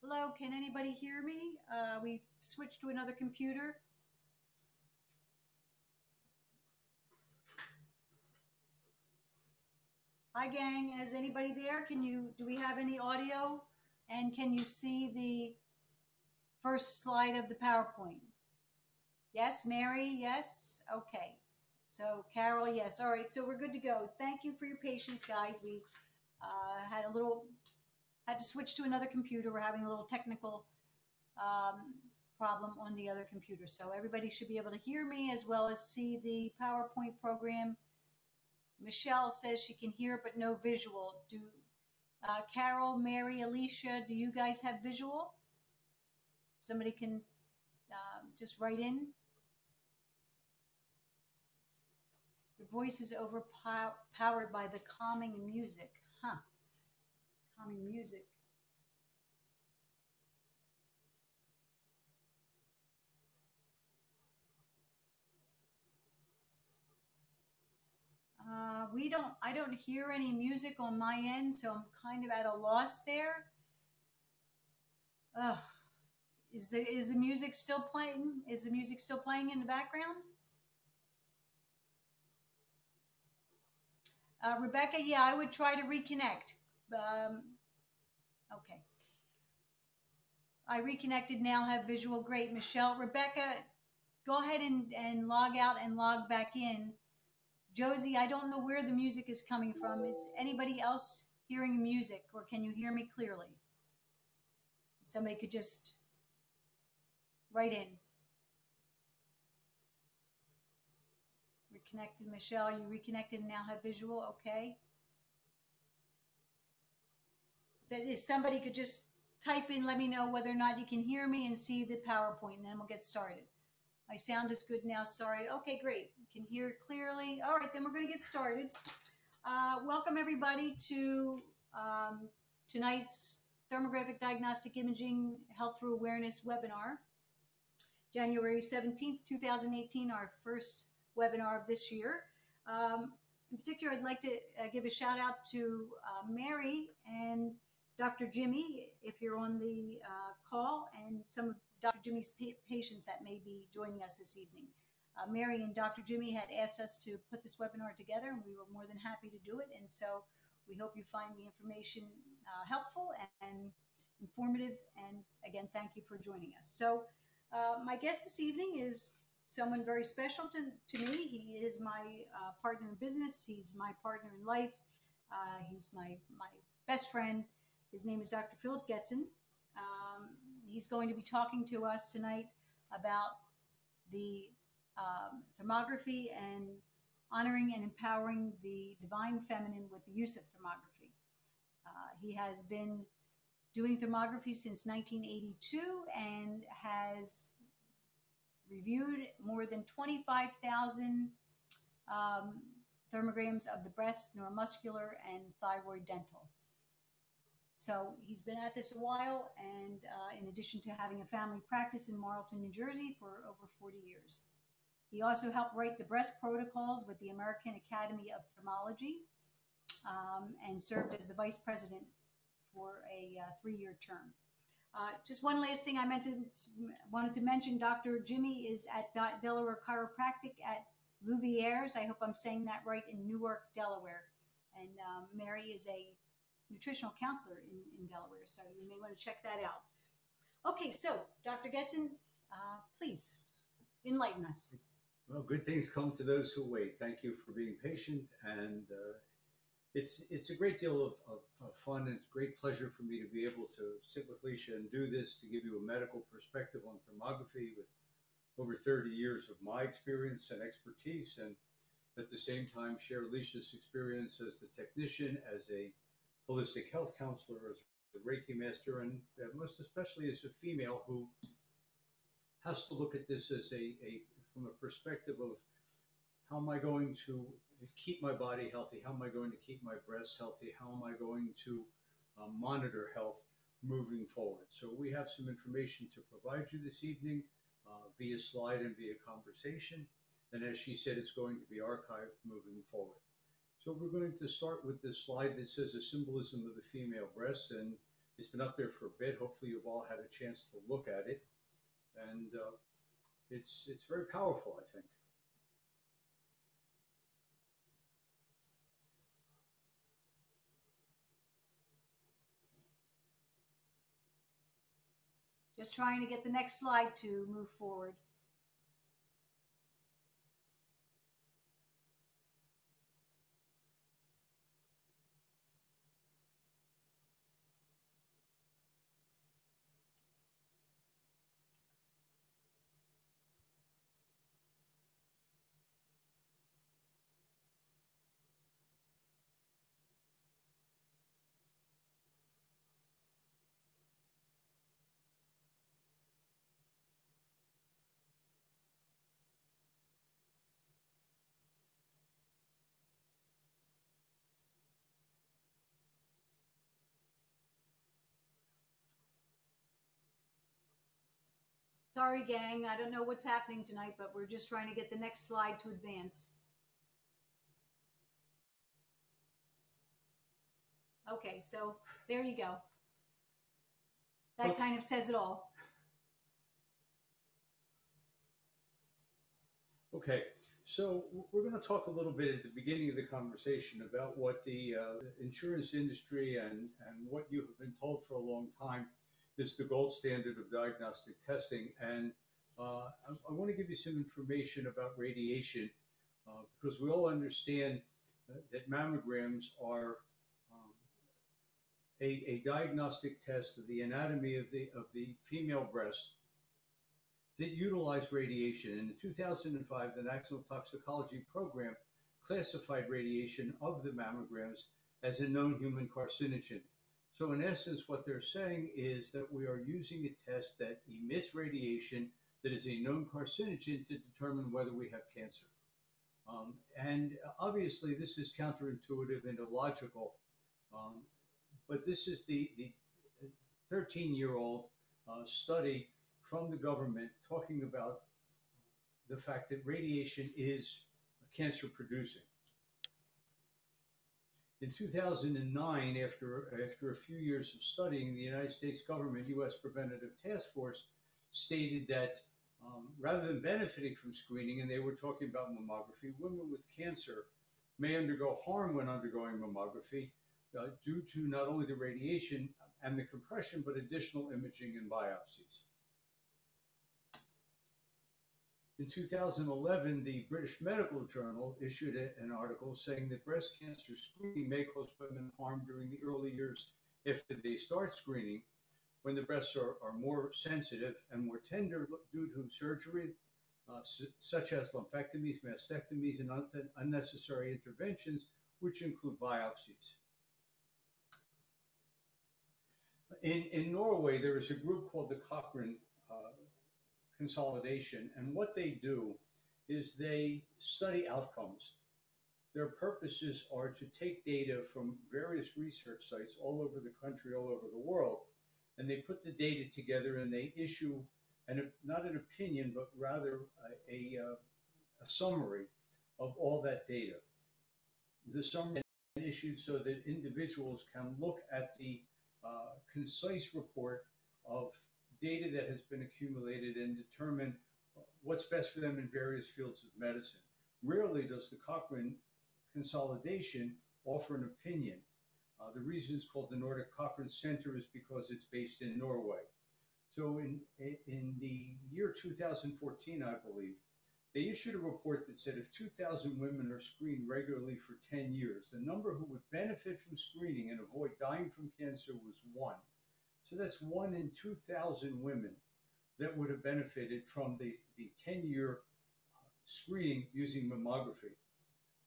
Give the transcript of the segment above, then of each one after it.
Hello, can anybody hear me? We switched to another computer. Hi gang, is anybody there? Do we have any audio? And can you see the first slide of the PowerPoint? Yes, Mary, yes? Okay. So Carol, yes. All right, so we're good to go. Thank you for your patience, guys. We had to switch to another computer. We're having a little technical problem on the other computer. So everybody should be able to hear me as well as see the PowerPoint program. Michelle says she can hear but no visual. Carol, Mary, Alicia, do you guys have visual? Somebody can just write in. Your voice is overpowered by the calming music. Huh. Calming music. I don't hear any music on my end, so I'm kind of at a loss there. Is the music still playing? Is the music still playing in the background? Rebecca, yeah, I would try to reconnect. Okay. I reconnected now, have visual. Great. Michelle, Rebecca, go ahead and log out and log back in. Josie, I don't know where the music is coming from. Is anybody else hearing music, or can you hear me clearly? Somebody could just write in. Reconnected, Michelle, you reconnected and now have visual, okay. If somebody could just type in, let me know whether or not you can hear me and see the PowerPoint, and then we'll get started. My sound is good now, sorry. Okay, great. You can hear it clearly. All right, then we're going to get started. Welcome everybody to tonight's Thermographic Diagnostic Imaging Health Through Awareness webinar. January 17th, 2018, our first webinar of this year. In particular, I'd like to give a shout out to Mary and Dr. Jimmy, if you're on the call, and some of Dr. Jimmy's patients that may be joining us this evening. Mary and Dr. Jimmy had asked us to put this webinar together, and we were more than happy to do it. And so we hope you find the information helpful and informative. And again, thank you for joining us. So my guest this evening is someone very special to me. He is my partner in business. He's my partner in life. He's my best friend. His name is Dr. Philip Getson. He's going to be talking to us tonight about the thermography and honoring and empowering the divine feminine with the use of thermography. He has been doing thermography since 1982 and has reviewed more than 25,000 thermograms of the breast, neuromuscular, and thyroid dental. So he's been at this a while, and in addition to having a family practice in Marlton, New Jersey for over 40 years. He also helped write the breast protocols with the American Academy of Thermology and served as the vice president for a 3-year term. Just one last thing I wanted to mention, Dr. Jimmy is at Delaware Chiropractic at Louvieres. I hope I'm saying that right, in Newark, Delaware. And Mary is a nutritional counselor in Delaware, so you may want to check that out. Okay, so Dr. Getson, please enlighten us. Well, good things come to those who wait. Thank you for being patient, and it's a great deal of fun, and it's a great pleasure for me to be able to sit with Leisha and do this to give you a medical perspective on thermography with over 30 years of my experience and expertise, and at the same time share Leisha's experience as the technician, as a holistic health counselor, as a Reiki master, and most especially as a female who has to look at this as from a perspective of how am I going to keep my body healthy? How am I going to keep my breasts healthy? How am I going to monitor health moving forward? So we have some information to provide you this evening via slide and via conversation. And as she said, it's going to be archived moving forward. So we're going to start with this slide that says a symbolism of the female breast, and it's been up there for a bit. Hopefully you've all had a chance to look at it. And it's very powerful, I think. Just trying to get the next slide to move forward. Sorry, gang, I don't know what's happening tonight, but we're just trying to get the next slide to advance. Okay, so there you go. That kind of says it all. Okay, so we're going to talk a little bit at the beginning of the conversation about what the insurance industry and what you have been told for a long time is the gold standard of diagnostic testing. And I want to give you some information about radiation because we all understand that mammograms are a diagnostic test of the anatomy of the female breast that utilize radiation. In 2005, the National Toxicology Program classified radiation of the mammograms as a known human carcinogen. So in essence, what they're saying is that we are using a test that emits radiation that is a known carcinogen to determine whether we have cancer. And obviously, this is counterintuitive and illogical, but this is the 13-year-old study from the government talking about the fact that radiation is cancer producing. In 2009, after a few years of studying, the United States government, U.S. Preventative Task Force, stated that rather than benefiting from screening, and they were talking about mammography, women with cancer may undergo harm when undergoing mammography due to not only the radiation and the compression, but additional imaging and biopsies. In 2011, the British Medical Journal issued an article saying that breast cancer screening may cause women harm during the early years after they start screening, when the breasts are more sensitive and more tender due to surgery, such as lumpectomies, mastectomies, and unnecessary interventions, which include biopsies. In Norway, there is a group called the COCHRANE consolidation, and what they do is they study outcomes. Their purposes are to take data from various research sites all over the country, all over the world, and they put the data together and they issue not an opinion, but rather a summary of all that data. The summary is issued so that individuals can look at the concise report of data that has been accumulated and determine what's best for them in various fields of medicine. Rarely does the Cochrane consolidation offer an opinion. The reason it's called the Nordic Cochrane Center is because it's based in Norway. So in the year 2014, I believe, They issued a report that said if 2,000 women are screened regularly for 10 years, the number who would benefit from screening and avoid dying from cancer was 1. So that's 1 in 2,000 women that would have benefited from the 10-year screening using mammography.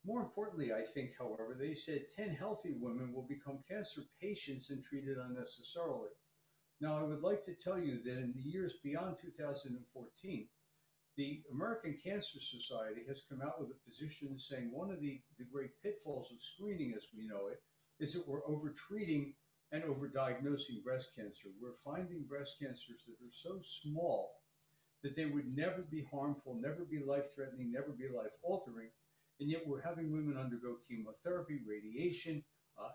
More importantly, I think, however, they said 10 healthy women will become cancer patients and treated unnecessarily. Now, I would like to tell you that in the years beyond 2014, the American Cancer Society has come out with a position saying one of the great pitfalls of screening as we know it is that we're over-treating and over-diagnosing breast cancer. We're finding breast cancers that are so small that they would never be harmful, never be life-threatening, never be life-altering, and yet we're having women undergo chemotherapy, radiation,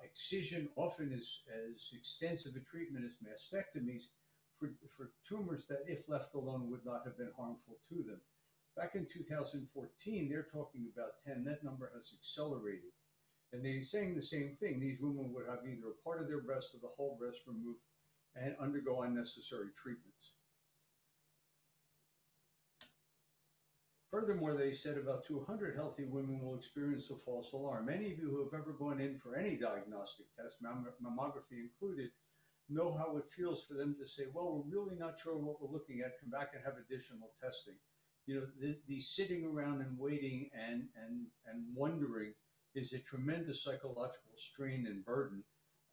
excision, often as extensive a treatment as mastectomies, for tumors that, if left alone, would not have been harmful to them. Back in 2014, they're talking about 10. That number has accelerated. And they're saying the same thing. These women would have either a part of their breast or the whole breast removed and undergo unnecessary treatments. Furthermore, they said about 200 healthy women will experience a false alarm. Many of you who have ever gone in for any diagnostic test, mammography included, know how it feels for them to say, well, we're really not sure what we're looking at, come back and have additional testing. You know, the sitting around and waiting and wondering is a tremendous psychological strain and burden.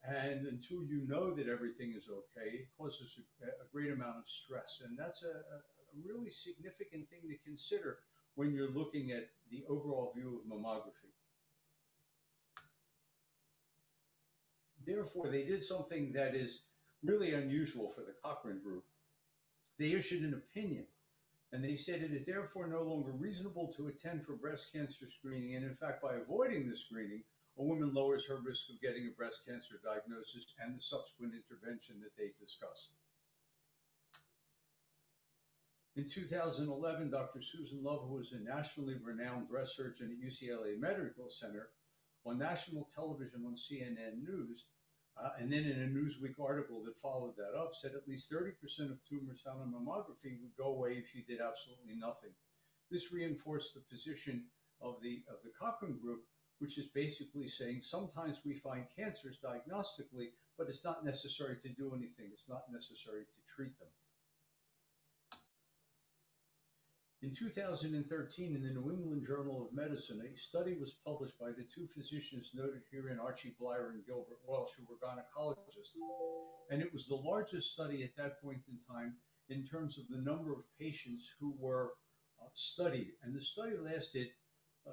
And until you know that everything is okay, it causes a great amount of stress. And that's a really significant thing to consider when you're looking at the overall view of mammography. Therefore, they did something that is really unusual for the COCHRANE group. They issued an opinion, and they said it is therefore no longer reasonable to attend for breast cancer screening, and in fact, by avoiding the screening, a woman lowers her risk of getting a breast cancer diagnosis and the subsequent intervention that they discussed. In 2011, Dr. Susan Love, who was a nationally renowned breast surgeon at UCLA Medical Center, on national television on CNN News, and then in a Newsweek article that followed that up, said at least 30% of tumors found on mammography would go away if you did absolutely nothing. This reinforced the position of the COCHRANE group, which is basically saying sometimes we find cancers diagnostically, but it's not necessary to do anything. It's not necessary to treat them. In 2013, in the New England Journal of Medicine, a study was published by the two physicians noted herein, Archie Blyer and Gilbert Welsh, who were gynecologists. And it was the largest study at that point in time in terms of the number of patients who were studied. And the study lasted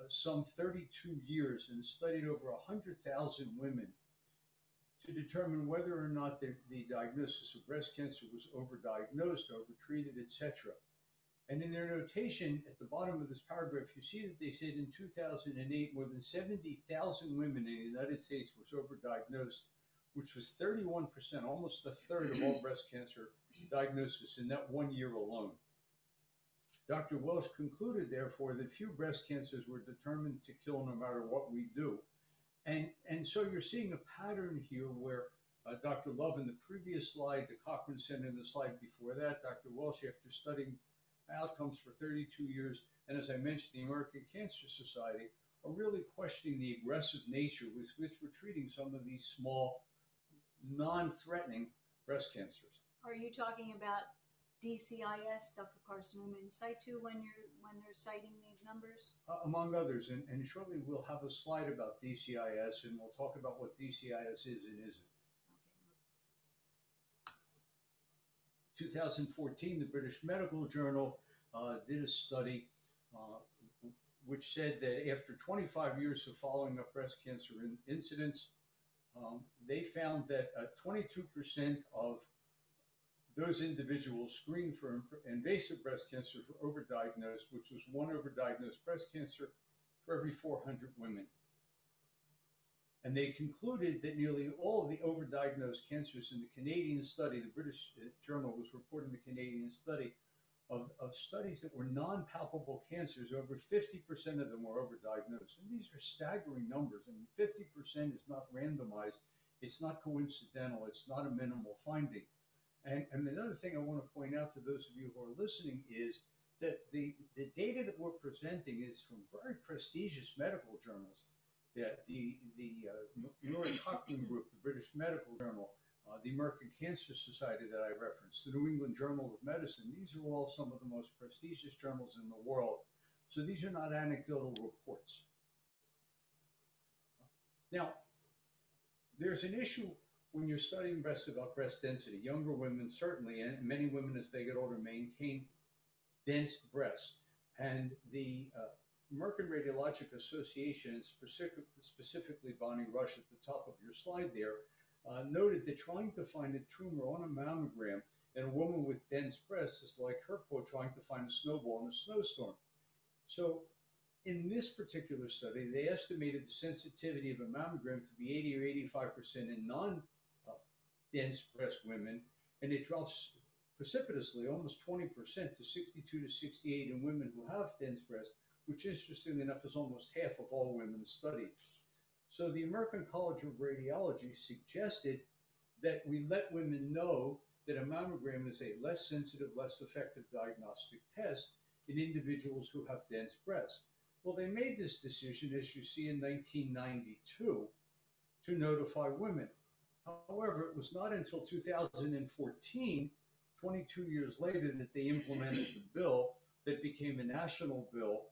some 32 years and studied over 100,000 women to determine whether or not the diagnosis of breast cancer was overdiagnosed, overtreated, etc. And in their notation at the bottom of this paragraph, you see that they said in 2008, more than 70,000 women in the United States was overdiagnosed, which was 31%, almost a third of all breast cancer diagnosis in that 1 year alone. Dr. Welsh concluded, therefore, that few breast cancers were determined to kill no matter what we do. And so you're seeing a pattern here where Dr. Love in the previous slide, the Cochrane Center in the slide before that, Dr. Welsh, after studying outcomes for 32 years, and as I mentioned, the American Cancer Society are really questioning the aggressive nature with which we're treating some of these small, non-threatening breast cancers. Are you talking about D.C.I.S, ductal carcinoma in situ, when they're citing these numbers? Among others, and shortly we'll have a slide about D.C.I.S, and we'll talk about what D.C.I.S is and isn't. 2014, the British Medical Journal did a study which said that after 25 years of following up breast cancer incidence, they found that 22% of those individuals screened for invasive breast cancer were overdiagnosed, which was one overdiagnosed breast cancer for every 400 women. And they concluded that nearly all of the overdiagnosed cancers in the Canadian study, the British Journal was reporting the Canadian study, of studies that were non-palpable cancers, over 50% of them were overdiagnosed. And these are staggering numbers. I mean, 50% is not randomized. It's not coincidental. It's not a minimal finding. And another thing I want to point out to those of you who are listening is the data that we're presenting is from very prestigious medical journals. Yeah, the NORDIC COCHRANE group, the British Medical Journal, the American Cancer Society that I referenced, the New England Journal of Medicine. These are all some of the most prestigious journals in the world. So these are not anecdotal reports. Now, there's an issue when you're studying breast about breast density. Younger women certainly, and many women as they get older, maintain dense breasts. And the American Radiologic Association, specifically Bonnie Rush at the top of your slide there, noted that trying to find a tumor on a mammogram in a woman with dense breasts is like her quote, trying to find a snowball in a snowstorm. So in this particular study, they estimated the sensitivity of a mammogram to be 80 or 85% in non-dense breast women, and it drops precipitously, almost 20%, to 62 to 68 in women who have dense breasts, which interestingly enough is almost half of all women studied. So the American College of Radiology suggested that we let women know that a mammogram is a less sensitive, less effective diagnostic test in individuals who have dense breasts. Well, they made this decision, as you see, in 1992 to notify women. However, it was not until 2014, 22 years later, that they implemented the bill that became a national bill,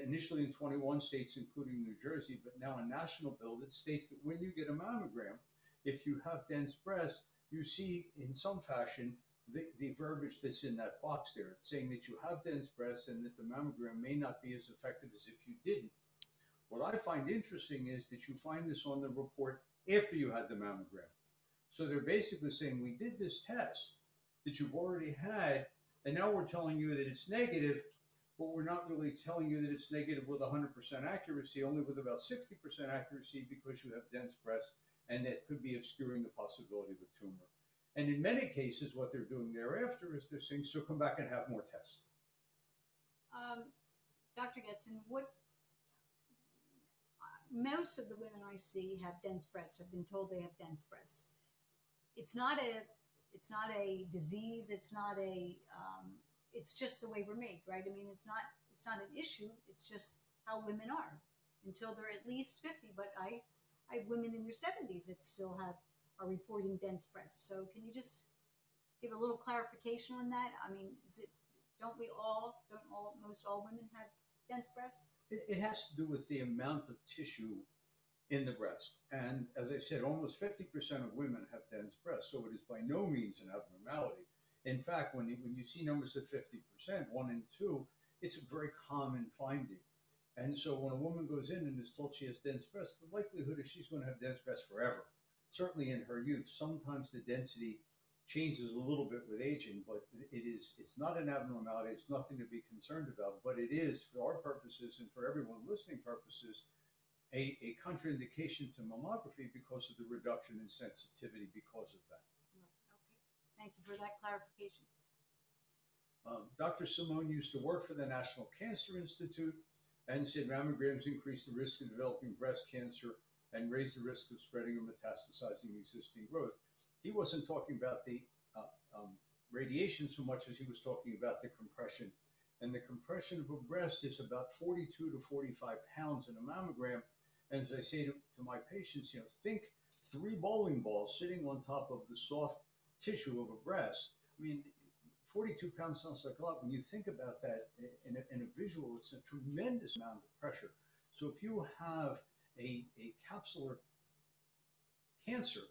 initially in 21 states, including New Jersey, but now a national bill that states that when you get a mammogram, if you have dense breasts, you see in some fashion the verbiage that's in that box there, saying that you have dense breasts and that the mammogram may not be as effective as if you didn't. What I find interesting is that you find this on the report after you had the mammogram. So they're basically saying, we did this test that you've already had, and now we're telling you that it's negative, but we're not really telling you that it's negative with 100% accuracy, only with about 60% accuracy because you have dense breasts, and that could be obscuring the possibility of a tumor. And in many cases, what they're doing thereafter is they're saying, so come back and have more tests. Dr. Getson, most of the women I see have dense breasts, have been told they have dense breasts. It's not a disease. It's not it's just the way we're made, right? I mean, it's not an issue. It's just how women are until they're at least 50. But I have women in their 70s that still are reporting dense breasts. So can you just give a little clarification on that? I mean, don't most all women have dense breasts? It has to do with the amount of tissue in the breast. And as I said, almost 50% of women have dense breasts, so it is by no means an abnormality. In fact, when you see numbers of 50%, 1 in 2, it's a very common finding. And so when a woman goes in and is told she has dense breasts, the likelihood is she's going to have dense breasts forever. Certainly in her youth. Sometimes the density changes a little bit with aging, but it's not an abnormality. It's nothing to be concerned about, but it is, for our purposes and for everyone listening purposes, a contraindication to mammography because of the reduction in sensitivity because of that. Right. Okay. Thank you for that clarification. Dr. Simone used to work for the National Cancer Institute and said mammograms increase the risk of developing breast cancer and raise the risk of spreading or metastasizing existing growth. He wasn't talking about the radiation so much as he was talking about the compression. And the compression of a breast is about 42 to 45 pounds in a mammogram. And as I say to my patients, think 3 bowling balls sitting on top of the soft tissue of a breast. I mean, 42 pounds sounds like a lot. When you think about that in a visual, it's a tremendous amount of pressure. So if you have a capsular cancer,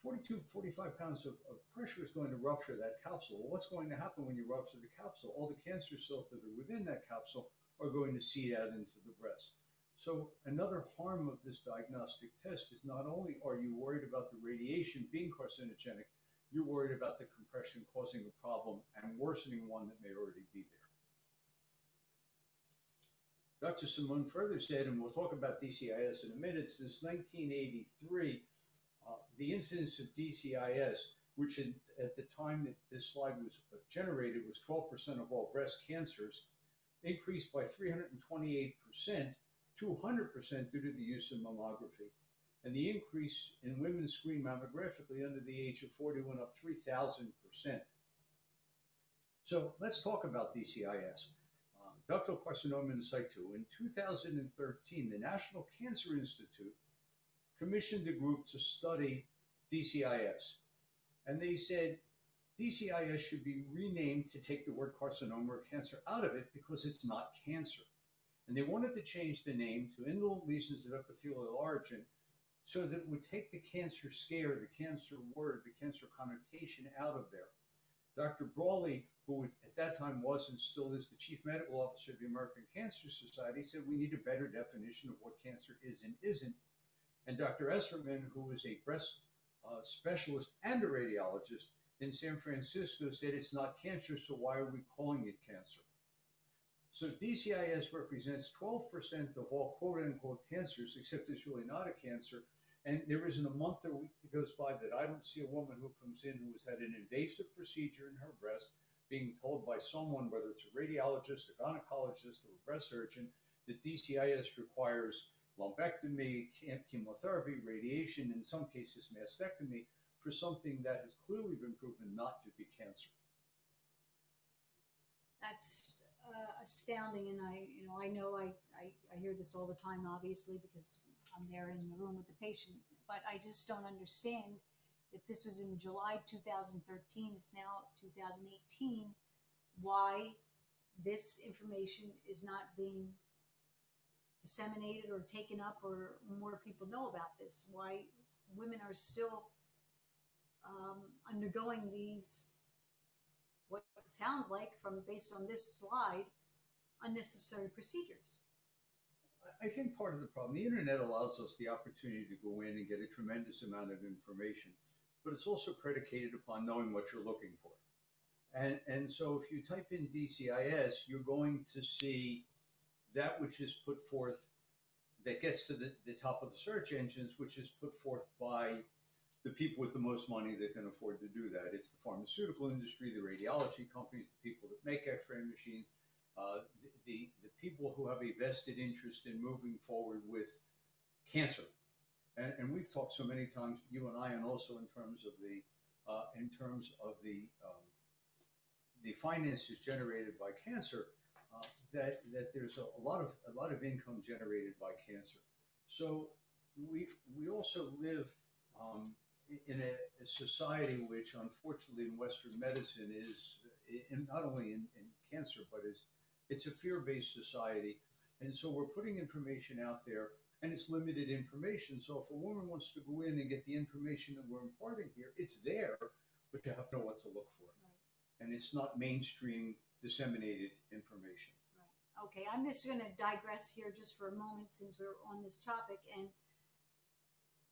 42, 45 pounds of pressure is going to rupture that capsule. Well, what's going to happen when you rupture the capsule? All the cancer cells that are within that capsule are going to seed out into the breast. So another harm of this diagnostic test is not only are you worried about the radiation being carcinogenic, you're worried about the compression causing a problem and worsening one that may already be there. Dr. Simone further said, and we'll talk about D.C.I.S. in a minute, since 1983, the incidence of D.C.I.S., which at the time that this slide was generated was 12% of all breast cancers, increased by 328% to 100% due to the use of mammography. And the increase in women screened mammographically under the age of 40 went up 3,000%. So let's talk about D.C.I.S. ductal carcinoma in situ. In 2013, the National Cancer Institute commissioned a group to study D.C.I.S. And they said D.C.I.S. should be renamed to take the word carcinoma or cancer out of it because it's not cancer. And they wanted to change the name to indolent lesions of epithelial origin so that it would take the cancer scare, the cancer word, the cancer connotation out of there. Dr. Brawley, who at that time was and still is the chief medical officer of the American Cancer Society, said we need a better definition of what cancer is and isn't. And Dr. Esserman, who is a breast specialist and a radiologist in San Francisco, said it's not cancer, so why are we calling it cancer? So D.C.I.S. represents 12% of all quote-unquote cancers, except it's really not a cancer. And there isn't a month or week that goes by that I don't see a woman who comes in who has had an invasive procedure in her breast being told by someone, whether it's a radiologist, a gynecologist, or a breast surgeon, that D.C.I.S. requires lumpectomy, chemotherapy, radiation, in some cases mastectomy, for something that has clearly been proven not to be cancer. That's astounding, and I know I hear this all the time, obviously, because I'm there in the room with the patient, but I just don't understand. If this was in July 2013, it's now 2018, why this information is not being disseminated or taken up, or more people know about this, why women are still undergoing these, what sounds like, based on this slide, unnecessary procedures. I think part of the problem, the internet allows us the opportunity to go in and get a tremendous amount of information, but it's also predicated upon knowing what you're looking for. And so if you type in D.C.I.S., you're going to see that which is put forth, that gets to the top of the search engines, which is put forth by the people with the most money that can afford to do that. It's the pharmaceutical industry, the radiology companies, the people that make x-ray machines, the people who have a vested interest in moving forward with cancer. And we've talked so many times, you and I, and also in terms of the finances generated by cancer, that there's a lot of income generated by cancer. So we also live in a society which, unfortunately, in Western medicine is not only in cancer, but it's a fear-based society. And so we're putting information out there, and it's limited information. So if a woman wants to go in and get the information that we're imparting here, it's there, but you have to know what to look for. Right. And it's not mainstream disseminated information. Right. Okay, I'm just going to digress here just for a moment, since we're on this topic, and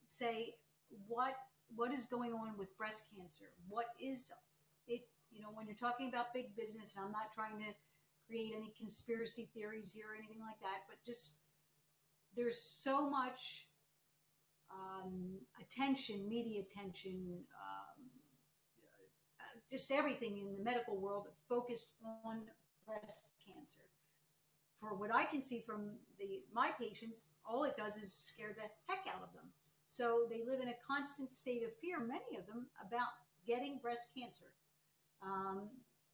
say what is going on with breast cancer? What is it, when you're talking about big business, and I'm not trying to create any conspiracy theories here or anything like that, but just there's so much attention, media attention, just everything in the medical world focused on breast cancer. For what I can see from my patients, all it does is scare the heck out of them. So they live in a constant state of fear, many of them, about getting breast cancer,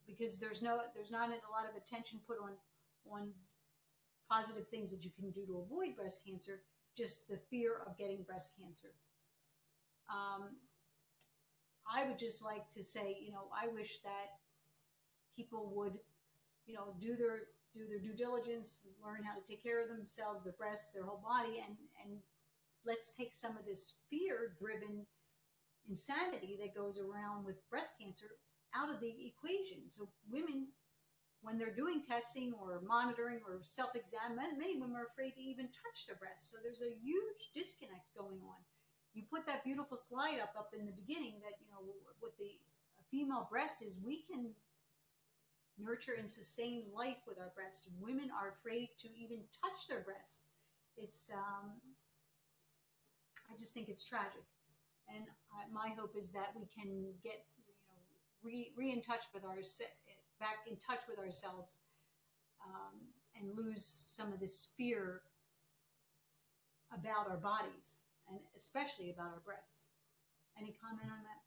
because there's not a lot of attention put on positive things that you can do to avoid breast cancer, just the fear of getting breast cancer. I would just like to say, I wish that people would, do their due diligence, learn how to take care of themselves, their breasts, their whole body, and let's take some of this fear-driven insanity that goes around with breast cancer out of the equation. So women, when they're doing testing or monitoring or self-exam, many women are afraid to even touch their breasts. So there's a huge disconnect going on. You put that beautiful slide up in the beginning that, what a female breast is, we can nurture and sustain life with our breasts. Women are afraid to even touch their breasts. It's, I just think it's tragic. And my hope is that we can get, in touch with back in touch with ourselves, and lose some of this fear about our bodies, and especially about our breasts. Any comment on that?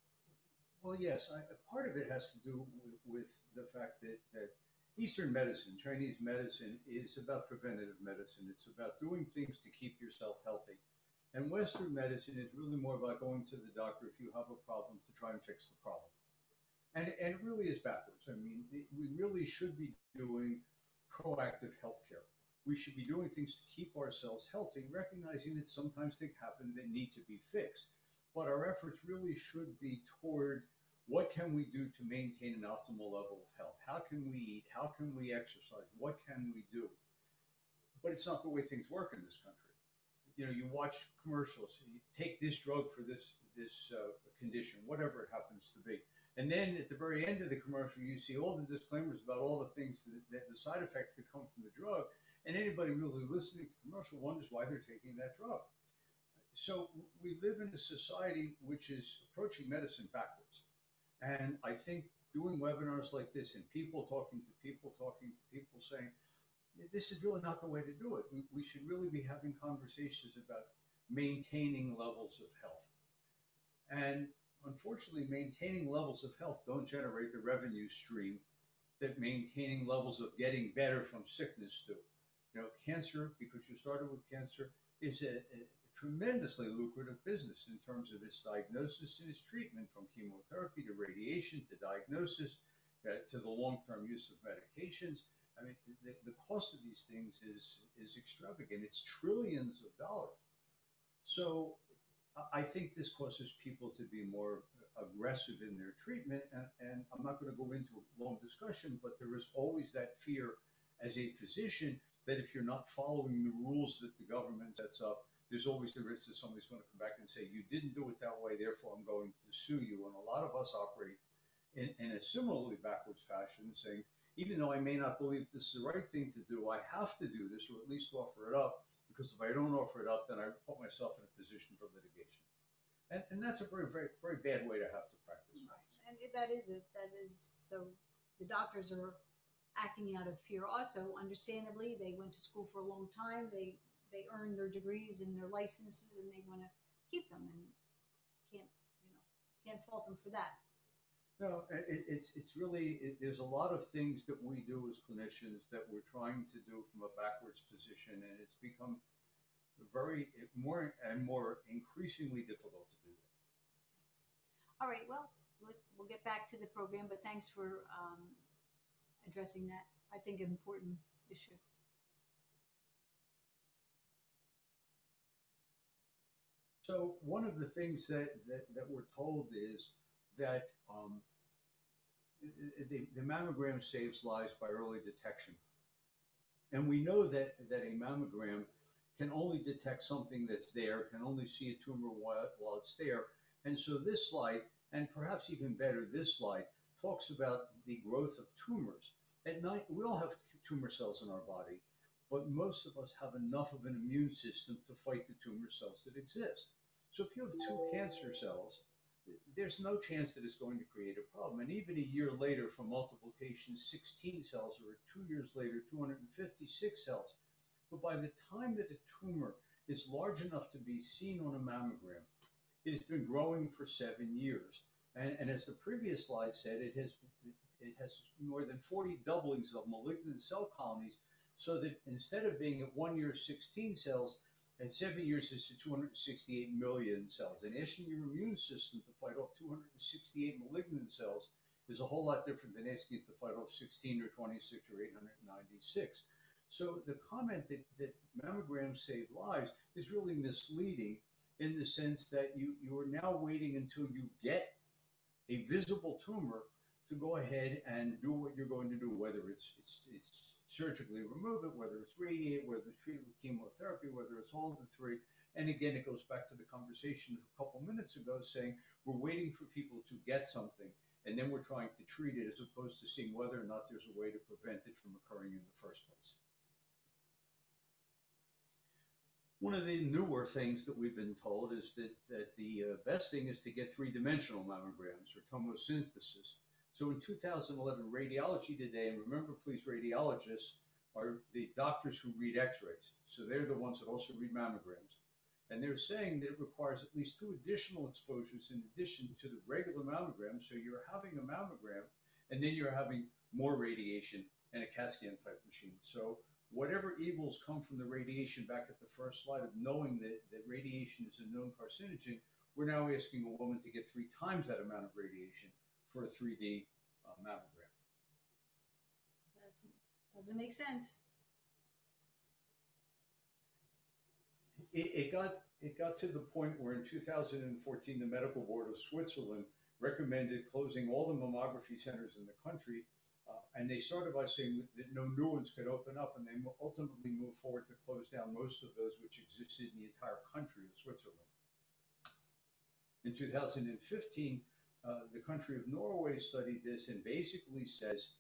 Well, yes. Part of it has to do with the fact that Eastern medicine, Chinese medicine, is about preventative medicine. It's about doing things to keep yourself healthy. And Western medicine is really more about going to the doctor if you have a problem to try and fix the problem. And it really is backwards. I mean, we really should be doing proactive healthcare. We should be doing things to keep ourselves healthy, recognizing that sometimes things happen that need to be fixed. But our efforts really should be toward what can we do to maintain an optimal level of health? How can we eat? How can we exercise? What can we do? But it's not the way things work in this country. You know, you watch commercials, you take this drug for this condition, whatever it happens to be. And then at the very end of the commercial, you see all the disclaimers about all the things that the side effects that come from the drug. And anybody really listening to the commercial wonders why they're taking that drug. So we live in a society which is approaching medicine backwards. And I think doing webinars like this and people talking to people saying, this is really not the way to do it. We should really be having conversations about maintaining levels of health. And unfortunately, maintaining levels of health don't generate the revenue stream that maintaining levels of getting better from sickness do. You know, cancer, because you started with cancer, is a tremendously lucrative business in terms of its diagnosis and its treatment, from chemotherapy to radiation to diagnosis to the long-term use of medications. I mean, the cost of these things is extravagant. It's trillions of dollars. So I think this causes people to be more aggressive in their treatment. And I'm not going to go into a long discussion, but there is always that fear as a physician that if you're not following the rules that the government sets up, there's always the risk that somebody's going to come back and say, you didn't do it that way, therefore I'm going to sue you. And a lot of us operate in a similarly backwards fashion, saying, even though I may not believe this is the right thing to do, I have to do this, or at least offer it up, because if I don't offer it up, then I put myself in a position for litigation. And that's a very, very, very bad way to have to practice medicine. And that is so the doctors are acting out of fear also. Understandably, they went to school for a long time. They earned their degrees and their licenses, and they want to keep them, and can't fault them for that. No, it's really, there's a lot of things that we do as clinicians that we're trying to do from a backwards position, and it's become more and more increasingly difficult to do that. All right, well, we'll get back to the program, but thanks for addressing that, I think, important issue. So one of the things that we're told is that the mammogram saves lives by early detection. And we know that a mammogram can only detect something that's there, can only see a tumor while it's there. And so this slide, and perhaps even better, this slide, talks about the growth of tumors. At night, we all have tumor cells in our body, but most of us have enough of an immune system to fight the tumor cells that exist. So if you have 2 cancer cells, there's no chance that it's going to create a problem. And even a year later, from multiplication, 16 cells, or 2 years later, 256 cells. But by the time that a tumor is large enough to be seen on a mammogram, it has been growing for 7 years. And as the previous slide said, it has more than 40 doublings of malignant cell colonies, so that instead of being at 1 year 16 cells, at 7 years it's to 268 million cells. And asking your immune system to fight off 268 malignant cells is a whole lot different than asking it to fight off 16 or 26 or 896. So the comment that mammograms save lives is really misleading, in the sense that you are now waiting until you get a visible tumor to go ahead and do what you're going to do, whether it's surgically remove it, whether it's radiate, whether it's treat with chemotherapy, whether it's all of the 3. And again, it goes back to the conversation a couple minutes ago, saying we're waiting for people to get something, and then we're trying to treat it, as opposed to seeing whether or not there's a way to prevent it from occurring in the first place. One of the newer things that we've been told is that the best thing is to get 3-dimensional mammograms, or tomosynthesis. So in 2011, Radiology Today, and remember please, radiologists are the doctors who read x-rays. So they're the ones that also read mammograms. And they're saying that it requires at least 2 additional exposures in addition to the regular mammogram. So you're having a mammogram, and then you're having more radiation, and a CAT scan type machine. So whatever evils come from the radiation, back at the first slide of knowing that radiation is a known carcinogen, we're now asking a woman to get 3 times that amount of radiation for a 3D mammogram. Doesn't make sense. It got to the point where in 2014, the Medical Board of Switzerland recommended closing all the mammography centers in the country, and they started by saying that no new ones could open up, and they ultimately moved forward to close down most of those which existed in the entire country of Switzerland. In 2015, the country of Norway studied this and basically says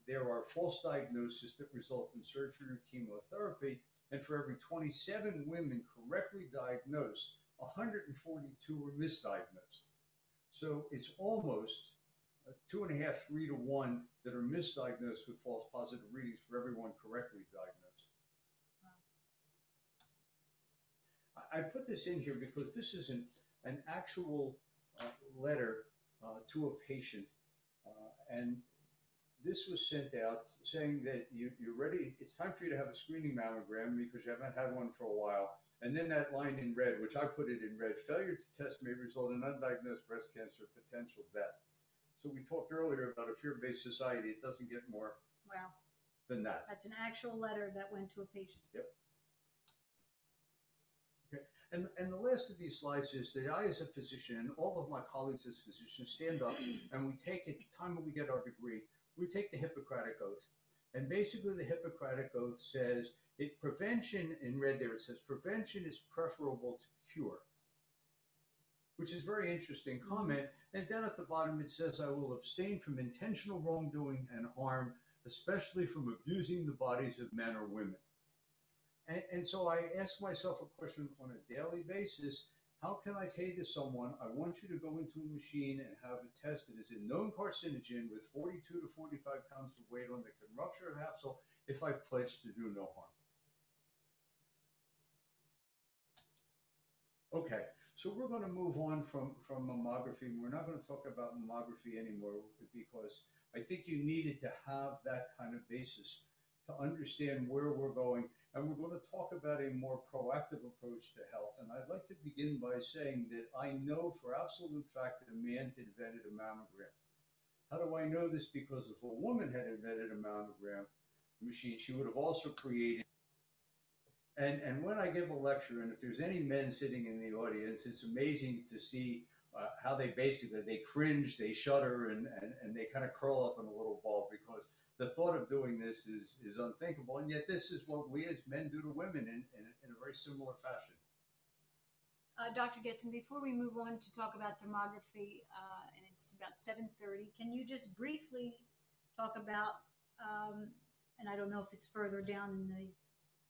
there are false diagnoses that result in surgery or chemotherapy, and for every 27 women correctly diagnosed, 142 were misdiagnosed. So it's almost 2.5, 3 to 1 that are misdiagnosed with false positive readings for everyone correctly diagnosed. Wow. I put this in here because this is an actual letter to a patient, and this was sent out saying that you're ready, it's time for you to have a screening mammogram because you haven't had one for a while. And then that line in red, which I put it in red, failure to test may result in undiagnosed breast cancer, potential death. So we talked earlier about a fear-based society. It doesn't get more than that. That's an actual letter that went to a patient. Yep. Okay. And the last of these slides is that I, as a physician, and all of my colleagues as physicians, stand up and we take, at the time when we get our degree, we take the Hippocratic Oath. And basically the Hippocratic Oath says, prevention, in red there, it says, prevention is preferable to cure, which is a very interesting comment. And down at the bottom it says, I will abstain from intentional wrongdoing and harm, especially from abusing the bodies of men or women. And so I ask myself a question on a daily basis. How can I say to someone, I want you to go into a machine and have it tested as a known carcinogen with 42 to 45 pounds of weight on that can rupture a capsule if I pledge to do no harm? Okay, so we're going to move on from mammography. We're not going to talk about mammography anymore because I think you needed to have that kind of basis to understand where we're going. And we're going to talk about a more proactive approach to health. And I'd like to begin by saying that I know for absolute fact that a man invented a mammogram. How do I know this? Because if a woman had invented a mammogram machine, she would have also created. And when I give a lecture, and if there's any men sitting in the audience, it's amazing to see how they cringe, they shudder, and they kind of curl up in a little ball because the thought of doing this is unthinkable, and yet this is what we as men do to women in a very similar fashion. Dr. Getson, before we move on to talk about thermography, and it's about 7:30, can you just briefly talk about, and I don't know if it's further down in the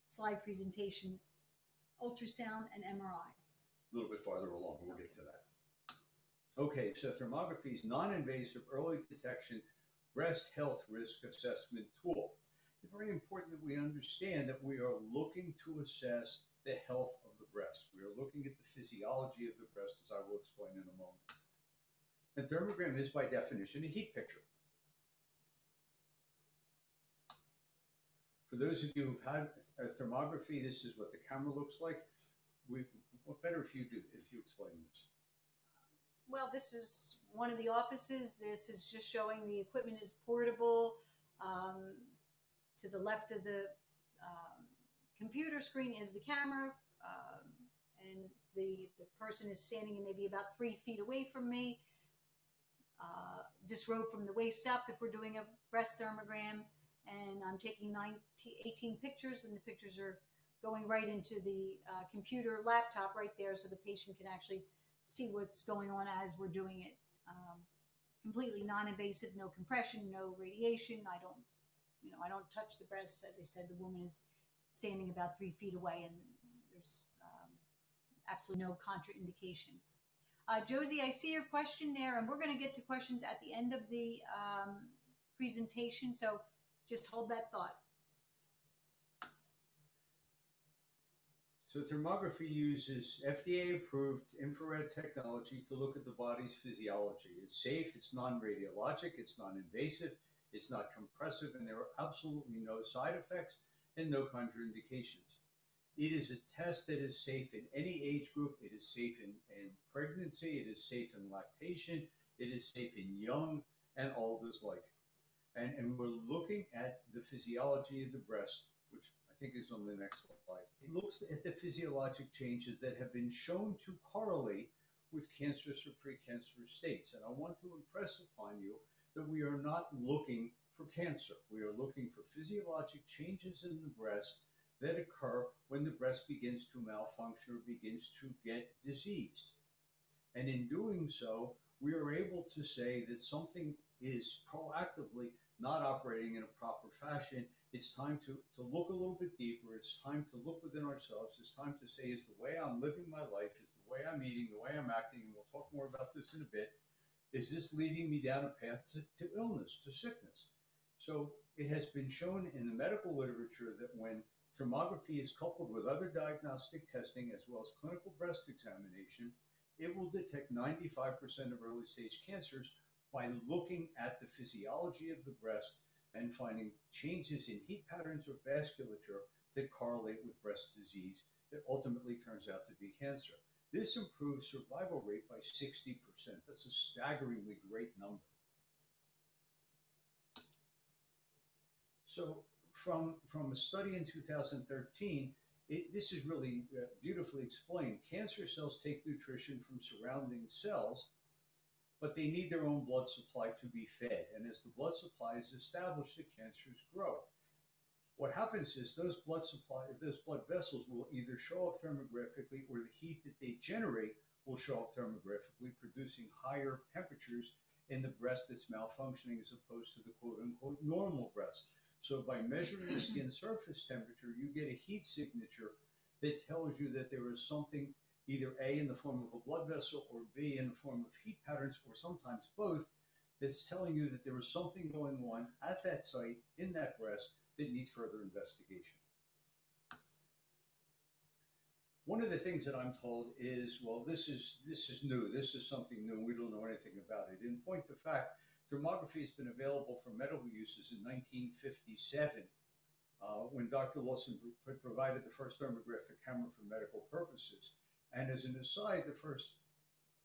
slide presentation, ultrasound and MRI? A little bit farther along, we'll get to that. Okay, so thermography is non-invasive early detection breast health risk assessment tool. It's very important that we understand that we are looking to assess the health of the breast. We are looking at the physiology of the breast, as I will explain in a moment. And thermogram is by definition a heat picture. For those of you who've had a thermography, this is what the camera looks like. What better if you explain this? Well, this is one of the offices. This is just showing the equipment is portable. To the left of the computer screen is the camera, and the person is standing maybe about 3 feet away from me, disrobed from the waist up if we're doing a breast thermogram. And I'm taking 18 pictures, and the pictures are going right into the computer laptop right there so the patient can actually see what's going on as we're doing it. Completely non-invasive, no compression, no radiation. I don't touch the breast. As I said, the woman is standing about 3 feet away, and there's absolutely no contraindication. Josie, I see your question there, and we're going to get to questions at the end of the presentation, so just hold that thought. So thermography uses FDA-approved infrared technology to look at the body's physiology. It's safe, it's non-radiologic, it's non-invasive, It's not compressive, and there are absolutely no side effects and no contraindications. It is a test that is safe in any age group. It is safe in pregnancy. It is safe in lactation. It is safe in young and olders alike. And we're looking at the physiology of the breast, which I think is on the next slide. It looks at the physiologic changes that have been shown to correlate with cancerous or precancerous states. And I want to impress upon you that we are not looking for cancer. We are looking for physiologic changes in the breast that occur when the breast begins to malfunction or begins to get diseased. And in doing so, we are able to say that something is proactively not operating in a proper fashion. It's time to look a little bit deeper. It's time to look within ourselves. It's time to say, is the way I'm living my life, is the way I'm eating, the way I'm acting, and we'll talk more about this in a bit, is this leading me down a path to illness, to sickness? So it has been shown in the medical literature that when thermography is coupled with other diagnostic testing as well as clinical breast examination, it will detect 95% of early stage cancers by looking at the physiology of the breast and finding changes in heat patterns or vasculature that correlate with breast disease that ultimately turns out to be cancer. This improves survival rate by 60%. That's a staggeringly great number. So from a study in 2013, this is really beautifully explained. Cancer cells take nutrition from surrounding cells, but they need their own blood supply to be fed. And as the blood supply is established, the cancers grow. What happens is those blood vessels will either show up thermographically, or the heat that they generate will show up thermographically, producing higher temperatures in the breast that's malfunctioning as opposed to the quote-unquote normal breast. So by measuring the skin surface temperature, you get a heat signature that tells you that there is something, either A, in the form of a blood vessel, or B, in the form of heat patterns, or sometimes both, that's telling you that there is something going on at that site, in that breast, that needs further investigation. One of the things that I'm told is, well, this is new. This is something new. We don't know anything about it. In point of fact, thermography has been available for medical uses in 1957, when Dr. Lawson provided the first thermographic camera for medical purposes. And as an aside, the first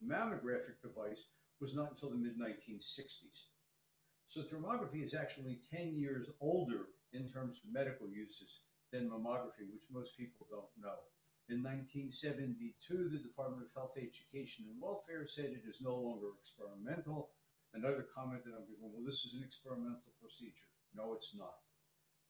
mammographic device was not until the mid-1960s. So thermography is actually 10 years older in terms of medical uses than mammography, which most people don't know. In 1972, the Department of Health, Education, and Welfare said it is no longer experimental. Another comment that I'm giving, well, this is an experimental procedure. No, it's not.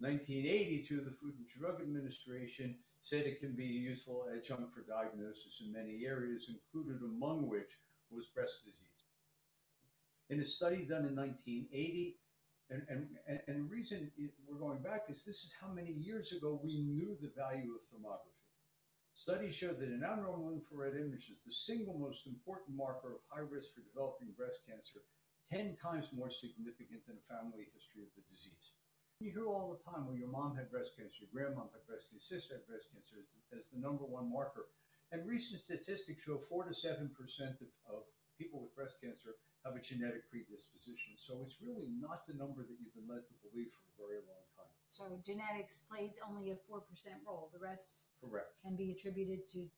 1982, the Food and Drug Administration said it can be a useful adjunct for diagnosis in many areas, included among which was breast disease. In a study done in 1980, and the reason we're going back is this is how many years ago we knew the value of thermography. Studies showed that an abnormal infrared image is the single most important marker of high risk for developing breast cancer, 10 times more significant than a family history of the disease. You hear all the time, well, your mom had breast cancer, your grandmom had breast cancer, your sister had breast cancer as the #1 marker. And recent statistics show 4 to 7% of people with breast cancer have a genetic predisposition. So it's really not the number that you've been led to believe for a very long time. So genetics plays only a 4% role. The rest Correct. Can be attributed to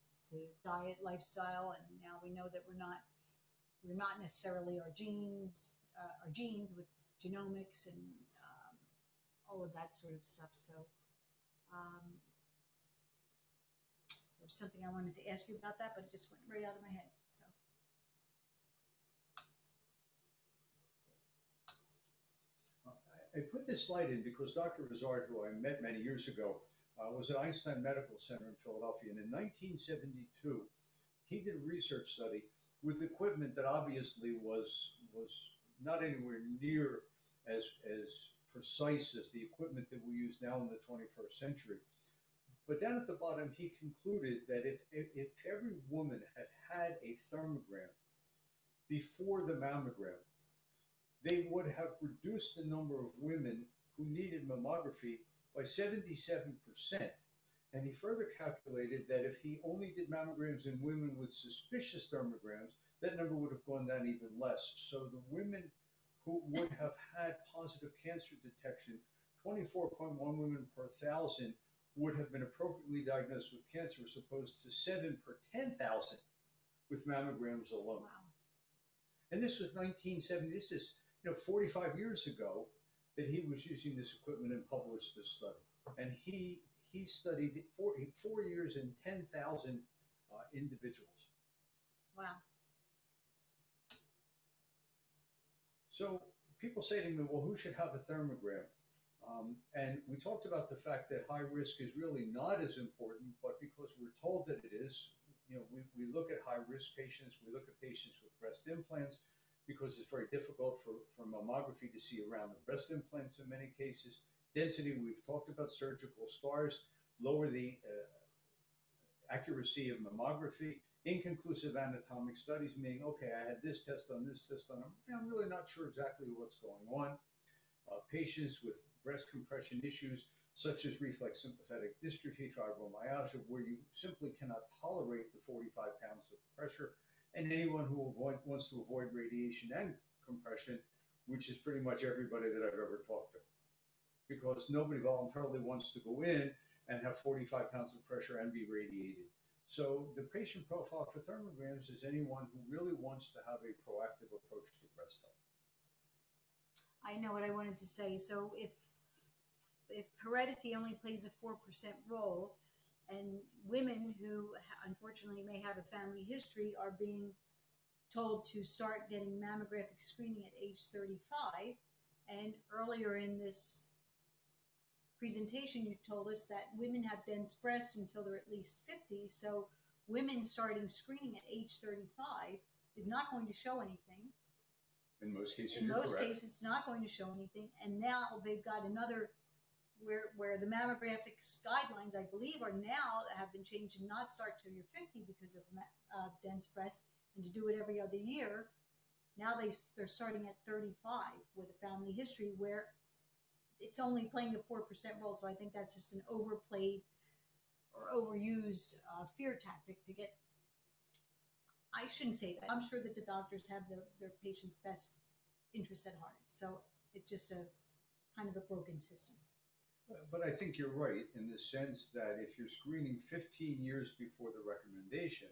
diet, lifestyle, and now we know that we're not necessarily our genes with genomics and all of that sort of stuff. So there was something I wanted to ask you about that, but it just went right out of my head. So I put this slide in because Dr. Isard, who I met many years ago, was at Einstein Medical Center in Philadelphia. And in 1972, he did a research study with equipment that obviously was not anywhere near as precise as the equipment that we use now in the 21st century. But down at the bottom, he concluded that if every woman had a thermogram before the mammogram, they would have reduced the number of women who needed mammography by 77%. And he further calculated that if he only did mammograms in women with suspicious thermograms, that number would have gone down even less. So the women who would have had positive cancer detection, 24.1 women per 1,000 would have been appropriately diagnosed with cancer, as opposed to 7 per 10,000 with mammograms alone. Wow. And this was 1970. This is 45 years ago that he was using this equipment and published this study. And he studied 4 years and 10,000 individuals. Wow. So people say to me, well, who should have a thermogram? And we talked about the fact that high risk is really not as important, but because we're told that it is, we look at high risk patients, we look at patients with breast implants, because it's very difficult for mammography to see around the breast implants in many cases. Density, we've talked about surgical scars, lower the accuracy of mammography. Inconclusive anatomic studies, meaning, okay, I had this test done, I'm really not sure exactly what's going on. Patients with breast compression issues, such as reflex sympathetic dystrophy, fibromyalgia, where you simply cannot tolerate the 45 pounds of pressure, and anyone who wants to avoid radiation and compression, which is pretty much everybody that I've ever talked to, because nobody voluntarily wants to go in and have 45 pounds of pressure and be radiated. So the patient profile for thermograms is anyone who really wants to have a proactive approach to breast health. I know what I wanted to say. So if heredity only plays a 4% role, and women who unfortunately may have a family history are being told to start getting mammographic screening at age 35, and earlier in this presentation you told us that women have dense breasts until they're at least 50, so women starting screening at age 35 is not going to show anything. In most cases, in most cases, it's not going to show anything. And now they've got another, where the mammographic guidelines, I believe, are now have been changed to not start till you're 50 because of dense breasts, and to do it every other year. Now they're starting at 35 with a family history, where it's only playing a 4% role. So I think that's just an overplayed or overused fear tactic to get. I shouldn't say that. I'm sure that the doctors have their patients' best interests at heart. So it's just a kind of a broken system. But I think you're right in the sense that if you're screening 15 years before the recommendation,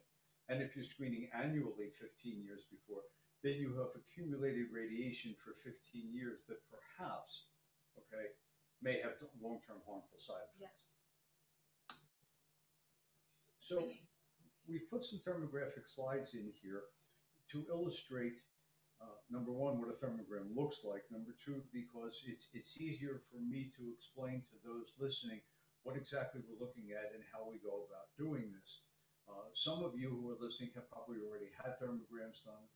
and if you're screening annually 15 years before, then you have accumulated radiation for 15 years that perhaps, may have long-term harmful side effects. Yes. So we've put some thermographic slides in here to illustrate, number one, what a thermogram looks like. Number two, because it's easier for me to explain to those listening what exactly we're looking at and how we go about doing this. Some of you who are listening have probably already had thermograms done.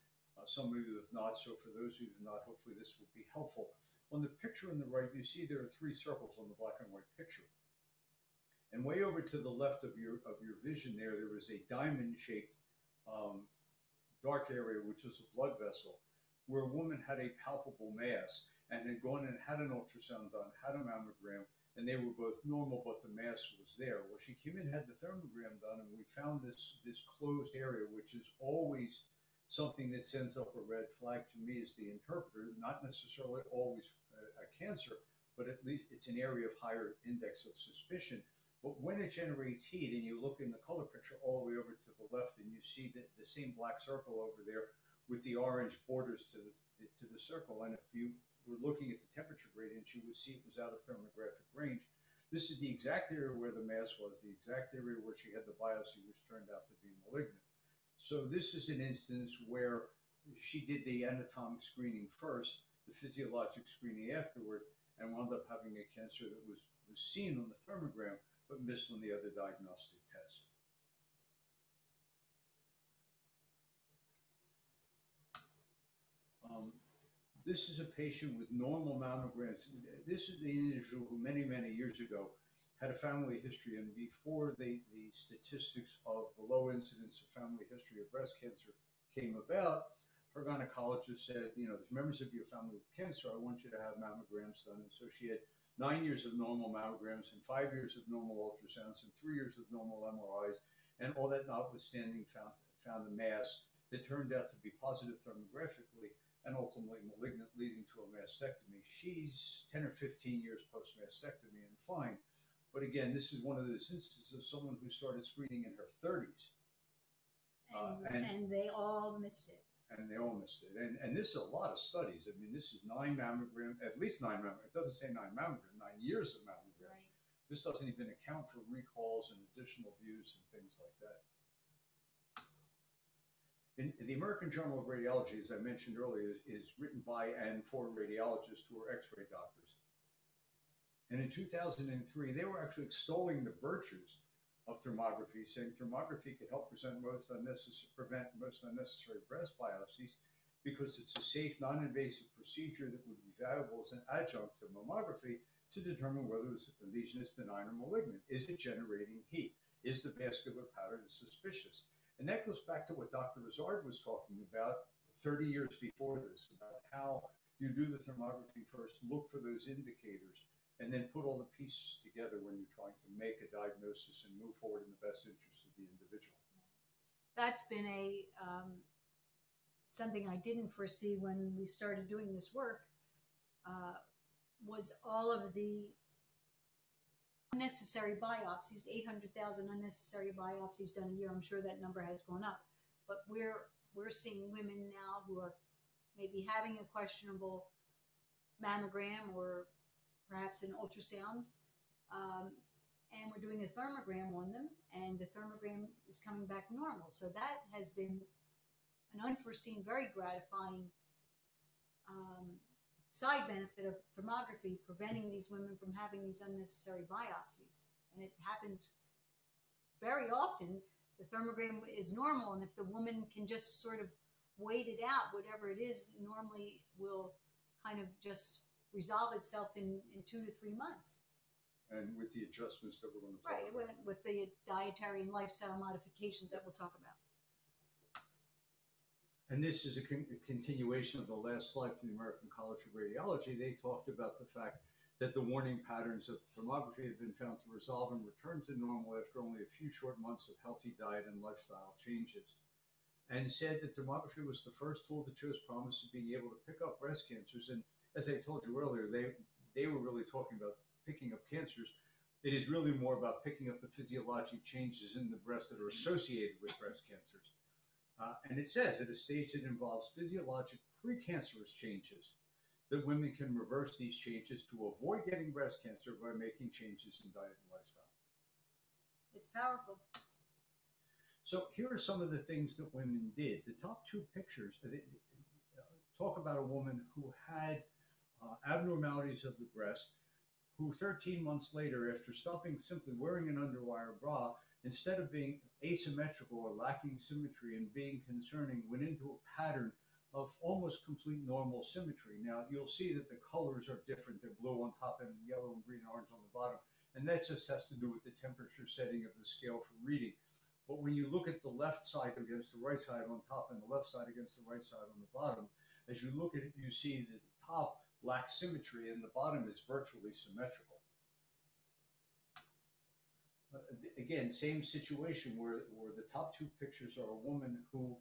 Some of you have not. So for those who have not, hopefully this will be helpful. On the picture on the right, you see there are 3 circles on the black and white picture. And way over to the left of your vision there is a diamond-shaped dark area, which is a blood vessel, where a woman had a palpable mass and had gone and had an ultrasound done, had a mammogram, and they were both normal, but the mass was there. Well, she came in, had the thermogram done, and we found this closed area, which is always something that sends up a red flag to me as the interpreter, not necessarily always a cancer, but at least it's an area of higher index of suspicion. But when it generates heat, and you look in the color picture all the way over to the left, and you see the same black circle over there with the orange borders to the circle, and if you were looking at the temperature gradient, you would see it was out of thermographic range. This is the exact area where the mass was, the exact area where she had the biopsy, which turned out to be malignant. So this is an instance where she did the anatomic screening first, the physiologic screening afterward, and wound up having a cancer that was seen on the thermogram, but missed on the other diagnostic test. This is a patient with normal mammograms. This is the individual who many, many years ago had a family history, and before the statistics of the low incidence of family history of breast cancer came about, her gynecologist said, there's members of your family with cancer, I want you to have mammograms done. And so she had 9 years of normal mammograms and 5 years of normal ultrasounds and 3 years of normal MRIs, and all that notwithstanding found a mass that turned out to be positive thermographically and ultimately malignant, leading to a mastectomy. She's 10 or 15 years post-mastectomy and fine. But again, this is one of those instances of someone who started screening in her 30s. And they all missed it. And they all missed it. And this is a lot of studies. I mean, this is 9 mammograms, at least 9 mammograms. It doesn't say 9 mammograms, 9 years of mammograms. Right. This doesn't even account for recalls and additional views and things like that. In the American Journal of Radiology, as I mentioned earlier, is written by and for radiologists who are x-ray doctors. And in 2003, they were actually extolling the virtues of thermography, saying thermography could help prevent most unnecessary breast biopsies because it's a safe, non-invasive procedure that would be valuable as an adjunct to mammography to determine whether the lesion is benign or malignant. Is it generating heat? Is the vascular pattern suspicious? And that goes back to what Dr. Isard was talking about 30 years before this, about how you do the thermography first, look for those indicators, and then put all the pieces together when you're trying to make a diagnosis and move forward in the best interest of the individual. That's been a something I didn't foresee when we started doing this work, was all of the unnecessary biopsies, 800,000 unnecessary biopsies done a year. I'm sure that number has gone up, but we're seeing women now who are maybe having a questionable mammogram or perhaps an ultrasound, and we're doing a thermogram on them, and the thermogram is coming back normal. So that has been an unforeseen, very gratifying side benefit of thermography, preventing these women from having these unnecessary biopsies. And it happens very often. The thermogram is normal, and if the woman can just sort of wait it out, whatever it is, normally will kind of just resolve itself in 2 to 3 months. And with the adjustments that we're going to talk about. Right, with the dietary and lifestyle modifications that we'll talk about. And this is a continuation of the last slide from the American College of Radiology. They talked about the fact that the warning patterns of thermography have been found to resolve and return to normal after only a few short months of healthy diet and lifestyle changes, and said that thermography was the first tool that shows promise of being able to pick up breast cancers. And as I told you earlier, they were really talking about picking up cancers. It is really more about picking up the physiologic changes in the breast that are associated with breast cancers. And it says at a stage that involves physiologic pre-cancerous changes, that women can reverse these changes to avoid getting breast cancer by making changes in diet and lifestyle. It's powerful. So here are some of the things that women did. The top 2 pictures talk about a woman who had abnormalities of the breast, who 13 months later, after stopping simply wearing an underwire bra, instead of being asymmetrical or lacking symmetry and being concerning, went into a pattern of almost complete normal symmetry. Now, you'll see that the colors are different. They're blue on top and yellow and green and orange on the bottom. And that just has to do with the temperature setting of the scale for reading. But when you look at the left side against the right side on top and the left side against the right side on the bottom, as you look at it, you see that the top lacks symmetry and the bottom is virtually symmetrical. Again, same situation where the top 2 pictures are a woman who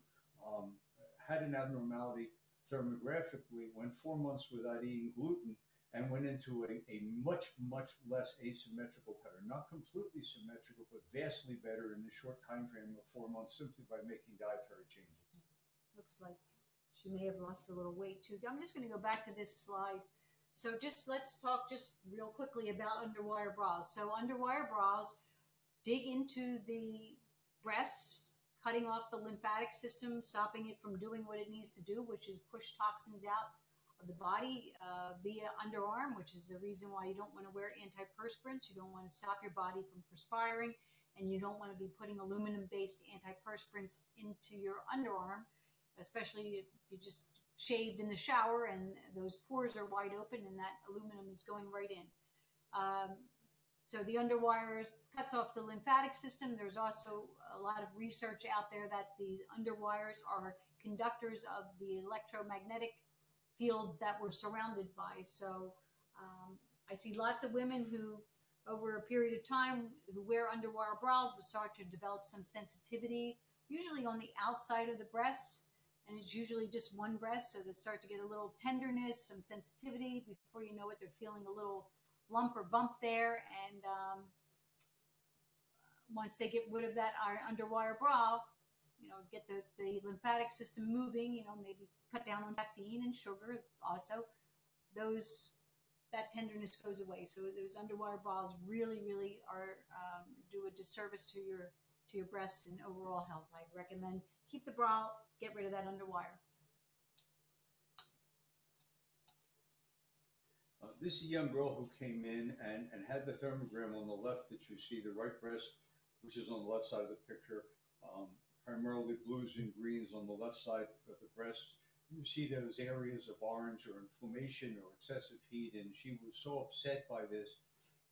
had an abnormality thermographically, went 4 months without eating gluten, and went into a much, much less asymmetrical pattern. Not completely symmetrical, but vastly better in the short time frame of 4 months simply by making dietary changes. Looks like she may have lost a little weight too. I'm just going to go back to this slide. So let's talk just real quickly about underwire bras. So underwire bras dig into the breast, cutting off the lymphatic system, stopping it from doing what it needs to do, which is push toxins out of the body via underarm, which is the reason why you don't want to wear antiperspirants. You don't want to stop your body from perspiring, and you don't want to be putting aluminum-based antiperspirants into your underarm, especially if you just shaved in the shower and those pores are wide open and that aluminum is going right in. So the underwire cuts off the lymphatic system. There's also a lot of research out there that the underwires are conductors of the electromagnetic fields that we're surrounded by. So I see lots of women who, over a period of time, who wear underwire bras will start to develop some sensitivity, usually on the outside of the breast. and it's usually just one breast, so they start to get a little tenderness, some sensitivity. Before you know it, they're feeling a little lump or bump there, and once they get rid of that underwire bra, you know, get the lymphatic system moving, you know, maybe cut down on caffeine and sugar also, that tenderness goes away. So those underwire bras really, really are do a disservice to your breasts and overall health. I recommend keep the bra, get rid of that underwire. This is a young girl who came in and had the thermogram on the left that you see, the right breast, which is on the left side of the picture, primarily blues and greens on the left side of the breast. You see those areas of orange or inflammation or excessive heat, and she was so upset by this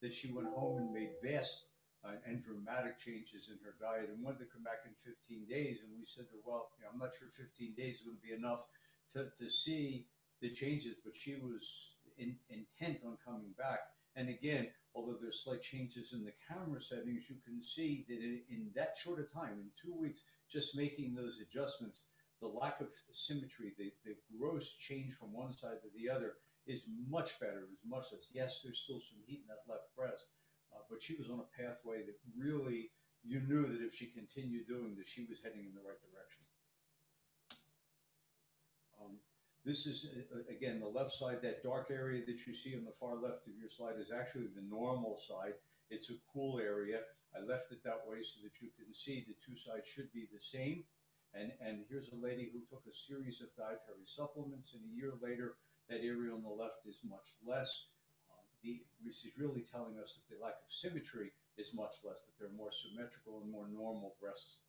that she went home and made vast and dramatic changes in her diet and wanted to come back in 15 days. And we said to her, well, you know, I'm not sure 15 days is going to be enough to see the changes, but she was intent on coming back. And again, although there's slight changes in the camera settings, you can see that in that short a time, in 2 weeks, just making those adjustments, the lack of symmetry, the gross change from one side to the other is much better, is much less. Yes, there's still some heat in that left breast, but she was on a pathway that really, you knew that if she continued doing this, she was heading in the right direction. This is, again, the left side. That dark area that you see on the far left of your slide is actually the normal side. It's a cool area. I left it that way so that you can see the two sides should be the same. And here's a lady who took a series of dietary supplements, and a year later, that area on the left is much less. This is really telling us that the lack of symmetry is much less, that they're more symmetrical and more normal breasts.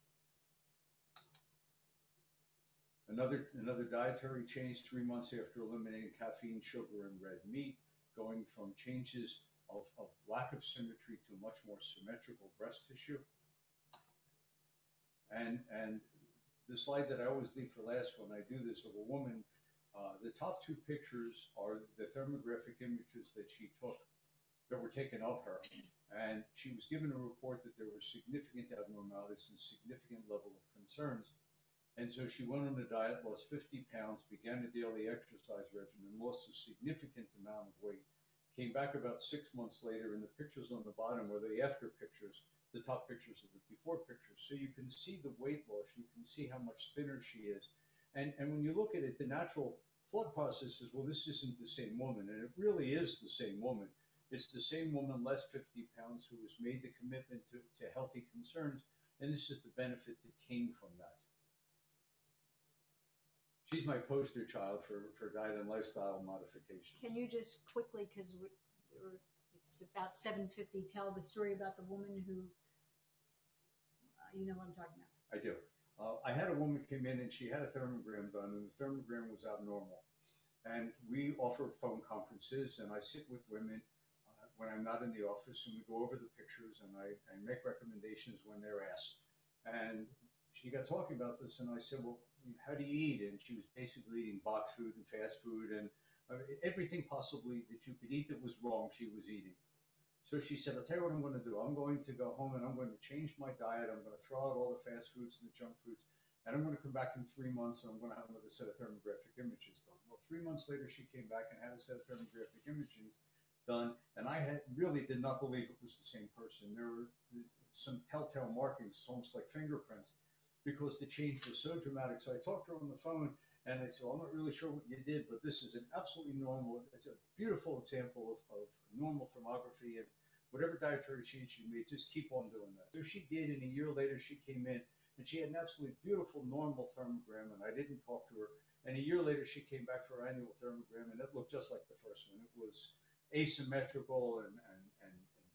Another dietary change 3 months after eliminating caffeine, sugar, and red meat, going from changes of lack of symmetry to much more symmetrical breast tissue. And the slide that I always leave for last when I do this of a woman, the top two pictures are the thermographic images that she took that were taken of her. And she was given a report that there were significant abnormalities and significant level of concerns. And so she went on a diet, lost 50 pounds, began a daily exercise regimen, lost a significant amount of weight, came back about 6 months later, and the pictures on the bottom were the after pictures, the top pictures of the before pictures. So you can see the weight loss, you can see how much thinner she is. And when you look at it, the natural thought process is, well, this isn't the same woman. And it really is the same woman. It's the same woman, less 50 pounds, who has made the commitment to healthy concerns. And this is the benefit that came from that. She's my poster child for diet and lifestyle modifications. Can you just quickly, because it's about 7:50, tell the story about the woman who, you know what I'm talking about? I do. I had a woman came in and she had a thermogram done, and the thermogram was abnormal. And we offer phone conferences, and I sit with women when I'm not in the office, and we go over the pictures, and I make recommendations when they're asked. And she got talking about this, and I said, well, how do you eat? And she was basically eating box food and fast food and everything possibly that you could eat that was wrong, she was eating. So she said, I'll tell you what I'm going to do. I'm going to go home and I'm going to change my diet. I'm going to throw out all the fast foods and the junk foods. And I'm going to come back in 3 months and I'm going to have another set of thermographic images done. Well, 3 months later, she came back and had a set of thermographic images done. And I really did not believe it was the same person. There were some telltale markings, almost like fingerprints, because the change was so dramatic. So I talked to her on the phone and I said, well, I'm not really sure what you did, but this is an absolutely normal, it's a beautiful example of normal thermography, and whatever dietary change you made, just keep on doing that. So she did, and a year later she came in and she had an absolutely beautiful normal thermogram, and I didn't talk to her. And a year later she came back for her annual thermogram, and it looked just like the first one. It was asymmetrical and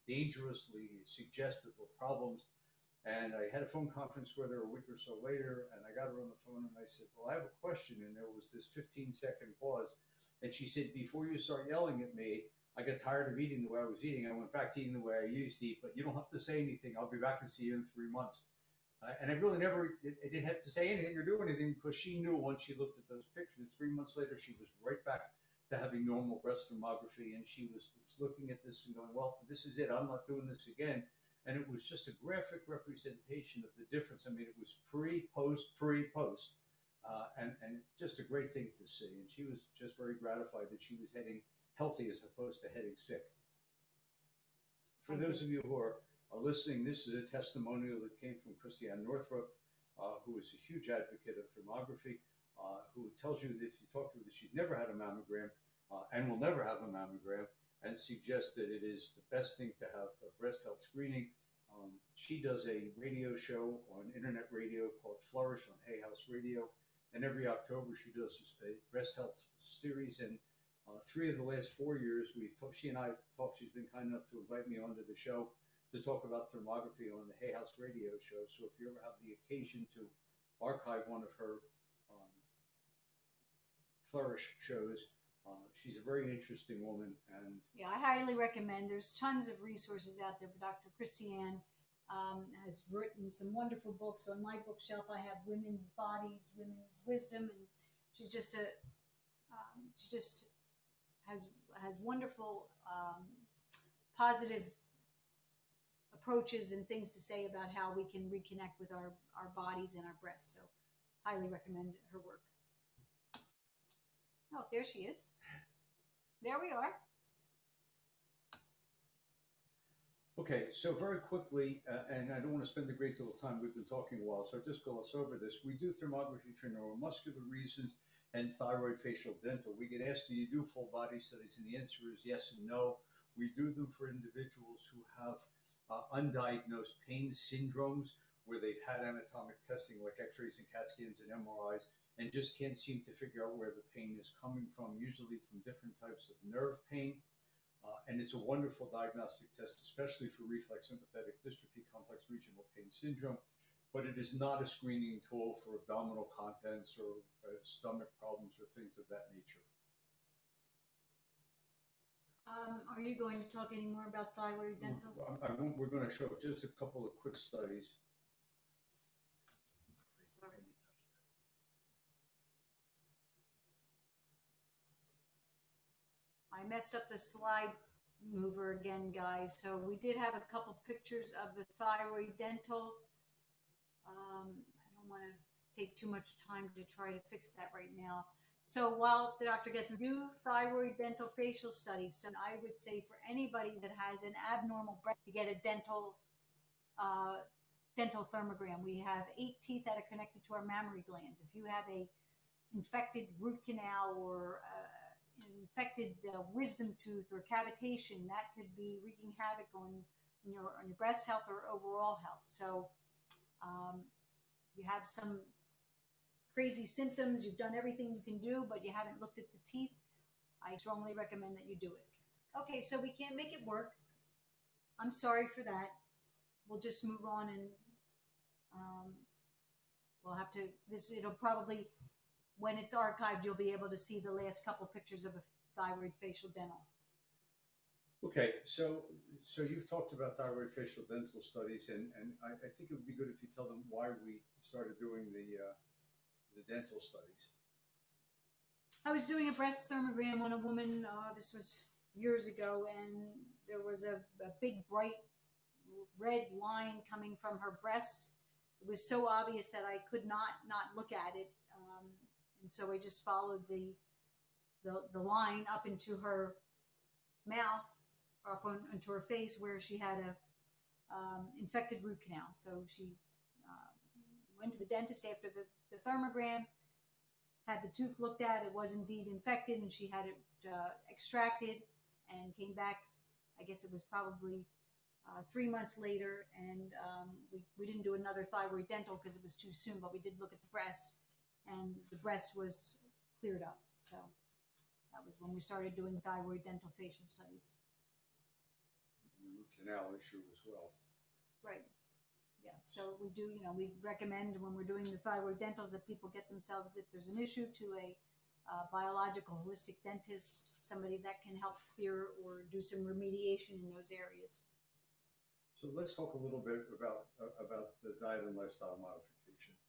dangerously suggestive of problems. And I had a phone conference with her a week or so later, and I got her on the phone, and I said, well, I have a question. And there was this 15-second pause. And she said, before you start yelling at me, I got tired of eating the way I was eating. I went back to eating the way I used to eat, but you don't have to say anything. I'll be back and see you in 3 months. And I really I didn't have to say anything or do anything, because she knew once she looked at those pictures. 3 months later, she was right back to having normal breast thermography. And she was looking at this and going, well, this is it. I'm not doing this again. And it was just a graphic representation of the difference. I mean, it was pre, post, and just a great thing to see. And she was just very gratified that she was heading healthy as opposed to heading sick. For those of you who are listening, this is a testimonial that came from Christiane Northrup, who is a huge advocate of thermography, who tells you that if you talk to her that she's never had a mammogram and will never have a mammogram, and suggests that it is the best thing to have a breast health screening. She does a radio show on internet radio called Flourish on Hay House Radio, and every October she does a breast health series. And 3 of the last 4 years, she and I talked. She's been kind enough to invite me onto the show to talk about thermography on the Hay House Radio show. So if you ever have the occasion to archive one of her Flourish shows, she's a very interesting woman. And yeah, I highly recommend. There's tons of resources out there. Dr. Christiane has written some wonderful books. On my bookshelf, I have Women's Bodies, Women's Wisdom, and she's just she just has wonderful positive approaches and things to say about how we can reconnect with our bodies and our breasts. So highly recommend her work. Oh, there she is. There we are. Okay, so very quickly, and I don't want to spend a great deal of time, we've been talking a while, so I'll just gloss over this. We do thermography for neuromuscular reasons and thyroid, facial, dental. We get asked, do you do full body studies? And the answer is yes and no. We do them for individuals who have undiagnosed pain syndromes, where they've had anatomic testing like x-rays and CAT scans and MRIs, and just can't seem to figure out where the pain is coming from, usually from different types of nerve pain. And it's a wonderful diagnostic test, especially for reflex sympathetic dystrophy complex regional pain syndrome. But it is not a screening tool for abdominal contents or stomach problems or things of that nature. Are you going to talk any more about thyroid dental? I won't. We're going to show just a couple of quick studies. Sorry. I messed up the slide mover again, guys. So we did have a couple pictures of the thyroid dental. I don't want to take too much time to try to fix that right now. So while Dr. Getson do thyroid dental facial studies, so I would say for anybody that has an abnormal breast to get a dental thermogram. We have 8 teeth that are connected to our mammary glands. If you have a infected root canal or infected wisdom tooth or cavitation, that could be wreaking havoc on your breast health or overall health. So you have some crazy symptoms, you've done everything you can do, but you haven't looked at the teeth, I strongly recommend that you do it. Okay, so we can't make it work. I'm sorry for that. We'll just move on, and we'll have to, it'll probably, when it's archived, you'll be able to see the last couple pictures of a thyroid facial dental. Okay, so you've talked about thyroid facial dental studies, and I think it would be good if you tell them why we started doing the dental studies. I was doing a breast thermogram on a woman, this was years ago, and there was a big bright red line coming from her breasts. It was so obvious that I could not look at it, and so I just followed the line up into her mouth, up into her face, where she had a infected root canal. So she went to the dentist after the thermogram, had the tooth looked at. It was indeed infected, and she had it extracted, and came back. I guess it was probably 3 months later, and we didn't do another thyroid dental because it was too soon, but we did look at the breast, and the breast was cleared up. So that was when we started doing thyroid dental facial studies. The root canal issue as well. Right. Yeah. So we do, we recommend when we're doing the thyroid dentals that people get themselves, if there's an issue, to a biological holistic dentist, somebody that can help clear or do some remediation in those areas. So let's talk a little bit about the diet and lifestyle modification.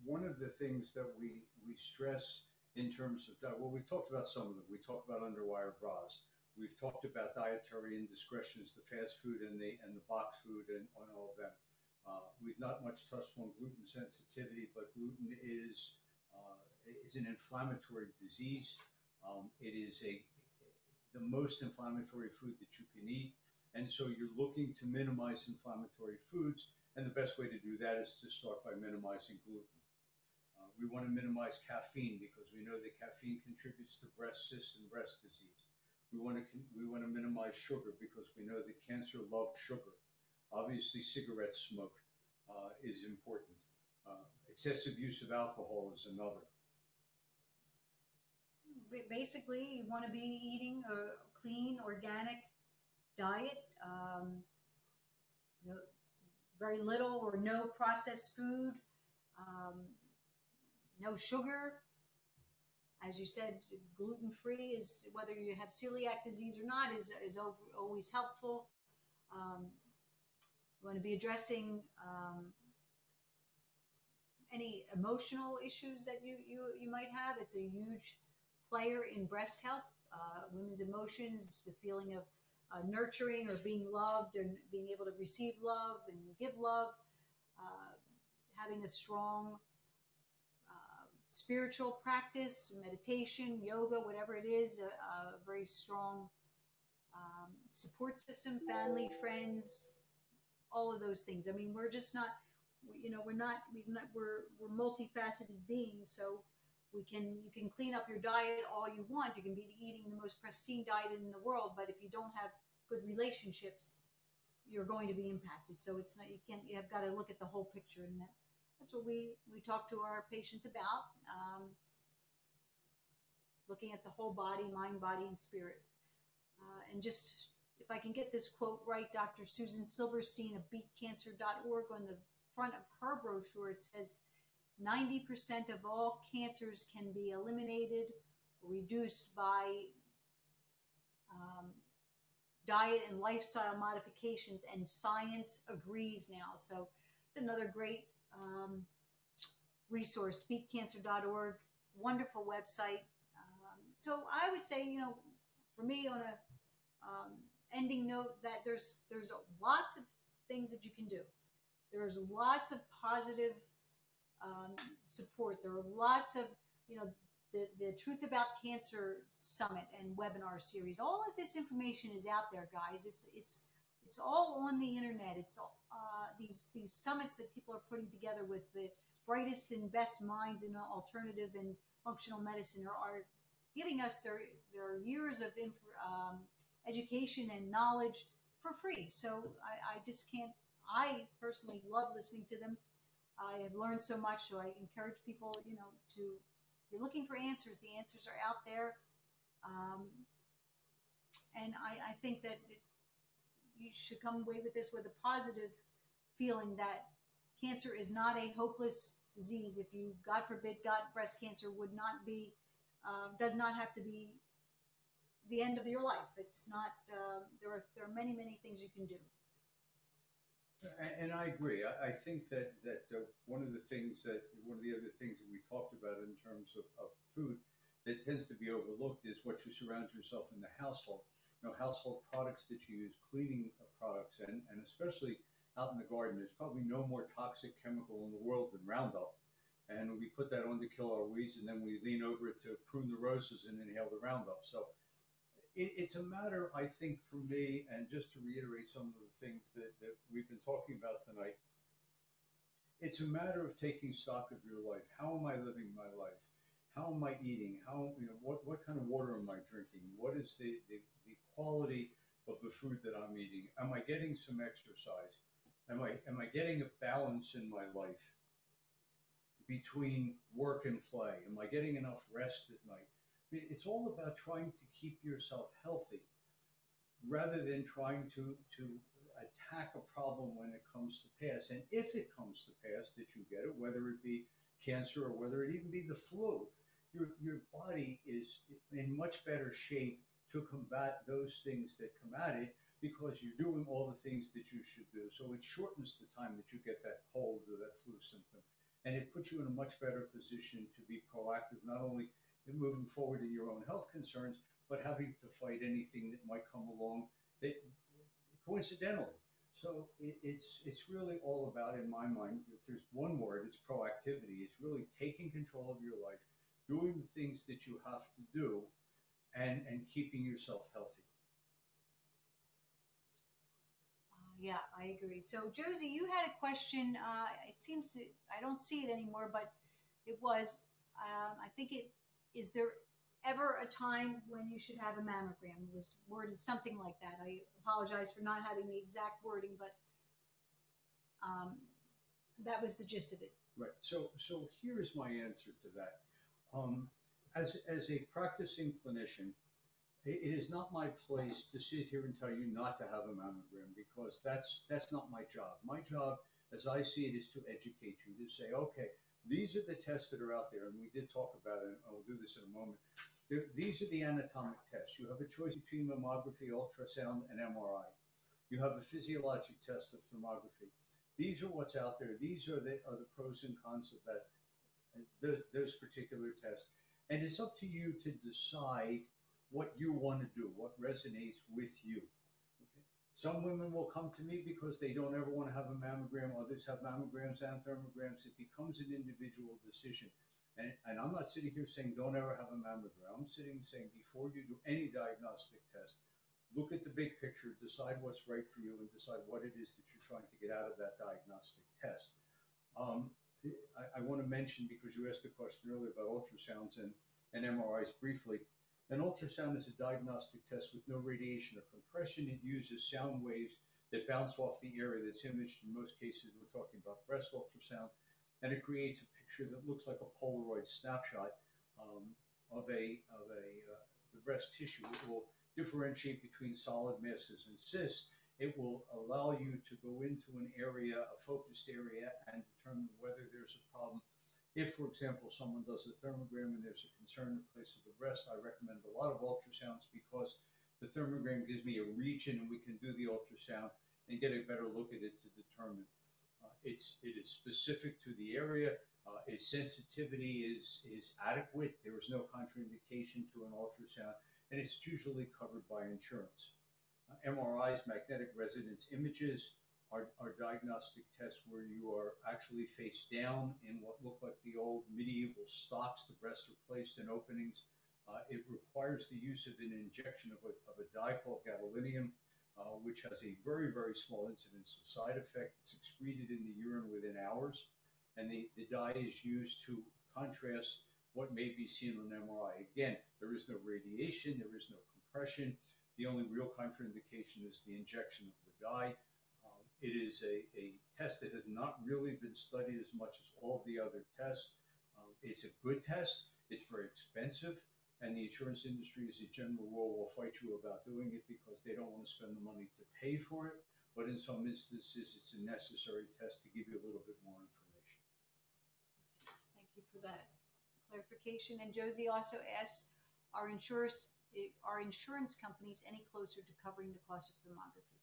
One of the things that we stress in terms of diet, well, we've talked about some of them. We talked about underwire bras. We've talked about dietary indiscretions, the fast food and the box food and all of that. We've not much touched on gluten sensitivity, but gluten is an inflammatory disease. It is the most inflammatory food that you can eat, and so you're looking to minimize inflammatory foods, and the best way to do that is to start by minimizing gluten. We want to minimize caffeine because we know that caffeine contributes to breast cysts and breast disease. We want to minimize sugar because we know that cancer loves sugar. Obviously, cigarette smoke is important. Excessive use of alcohol is another. Basically, you want to be eating a clean, organic diet. Very little or no processed food. No sugar. As you said, gluten-free is, whether you have celiac disease or not, is always helpful. You want to be addressing any emotional issues that you might have. It's a huge player in breast health. Women's emotions, the feeling of nurturing or being loved and being able to receive love and give love, having a strong spiritual practice, meditation, yoga, whatever it is, a very strong support system, family, friends, all of those things. I mean, we're just not, we're multifaceted beings, so you can clean up your diet all you want. You can be eating the most pristine diet in the world, but if you don't have good relationships, you're going to be impacted. So it's not, you have got to look at the whole picture, and that's what we talk to our patients about, looking at the whole body, mind, body, and spirit. And just, if I can get this quote right, Dr. Susan Silverstein of beatcancer.org, on the front of her brochure, it says, 90% of all cancers can be eliminated or reduced by diet and lifestyle modifications, and science agrees now. So it's another great resource, beatcancer.org, wonderful website. So I would say, for me, on a ending note, that there's lots of things that you can do. There's lots of positive support. There are lots of, the Truth About Cancer Summit and webinar series. All of this information is out there, guys. It's all on the internet. It's all, these summits that people are putting together with the brightest and best minds in alternative and functional medicine are giving us their years of education and knowledge for free. So I just can't. I personally love listening to them. I have learned so much, so I encourage people, to, if you're looking for answers, the answers are out there. And I think that you should come away with this with a positive feeling that cancer is not a hopeless disease. If you, God forbid, got breast cancer, would not be, does not have to be the end of your life. It's not, there are many, many things you can do. And I agree. I think that one of the other things that we talked about in terms of food that tends to be overlooked is what you surround yourself in the household. Household products that you use, cleaning products, and especially out in the garden. There's probably no more toxic chemical in the world than Roundup. And we put that on to kill our weeds, and then we lean over to prune the roses and inhale the Roundup. So it's a matter, I think, for me, and just to reiterate some of the things that we've been talking about tonight, it's a matter of taking stock of your life. How am I living my life? How am I eating? What kind of water am I drinking? What is the quality of the food that I'm eating? Am I getting some exercise? Am I getting a balance in my life between work and play? Am I getting enough rest at night? It's all about trying to keep yourself healthy rather than trying to attack a problem when it comes to pass. And if it comes to pass that you get it, whether it be cancer or whether it even be the flu, your body is in much better shape to combat those things that come at it because you're doing all the things that you should do. So it shortens the time that you get that cold or that flu symptom. And it puts you in a much better position to be proactive, not only in moving forward in your own health concerns, but having to fight anything that might come along that, coincidentally. So it's really all about, in my mind, if there's one word, it's proactivity. It's really taking control of your life, doing the things that you have to do, and keeping yourself healthy. Yeah, I agree. So, Josie, you had a question. It seems to, I don't see it anymore, but it was, I think it, is there ever a time when you should have a mammogram? It was worded something like that. I apologize for not having the exact wording, but that was the gist of it. Right. So here's my answer to that. As a practicing clinician, it is not my place to sit here and tell you not to have a mammogram, because that's not my job. My job, as I see it, is to educate you, to say, okay, these are the tests that are out there, and we did talk about it, and I'll do this in a moment. These are the anatomic tests. You have a choice between mammography, ultrasound, and MRI. You have a physiologic test of thermography. These are what's out there. These are the pros and cons of those particular tests. And it's up to you to decide what you want to do, what resonates with you. Okay? Some women will come to me because they don't ever want to have a mammogram. Others have mammograms and thermograms. It becomes an individual decision. And I'm not sitting here saying don't ever have a mammogram. I'm sitting saying before you do any diagnostic test, look at the big picture, decide what's right for you, and decide what it is that you're trying to get out of that diagnostic test. I want to mention, because you asked a question earlier about ultrasounds and MRIs briefly. An ultrasound is a diagnostic test with no radiation or compression. It uses sound waves that bounce off the area that's imaged. In most cases, we're talking about breast ultrasound, and it creates a picture that looks like a Polaroid snapshot of the breast tissue. It will differentiate between solid masses and cysts. It will allow you to go into an area, a focused area, and determine whether there's a problem. If, for example, someone does a thermogram and there's a concern in place of the breast, I recommend a lot of ultrasounds, because the thermogram gives me a region and we can do the ultrasound and get a better look at it to determine. It is specific to the area. Its sensitivity is adequate. There is no contraindication to an ultrasound, and it's usually covered by insurance. MRIs, magnetic resonance images, are diagnostic tests where you are actually face down in what look like the old medieval stocks. The breasts are placed in openings. It requires the use of an injection of a dye called gadolinium, which has a very, very small incidence of side effect. It's excreted in the urine within hours, and the dye is used to contrast what may be seen on MRI. Again, there is no radiation, there is no compression. The only real contraindication is the injection of the dye. It is a test that has not really been studied as much as all of the other tests. It's a good test. It's very expensive, and the insurance industry, as a general rule, will fight you about doing it because they don't want to spend the money to pay for it. But in some instances, it's a necessary test to give you a little bit more information. Thank you for that clarification. And Josie also asks, are insurance companies any closer to covering the cost of thermography?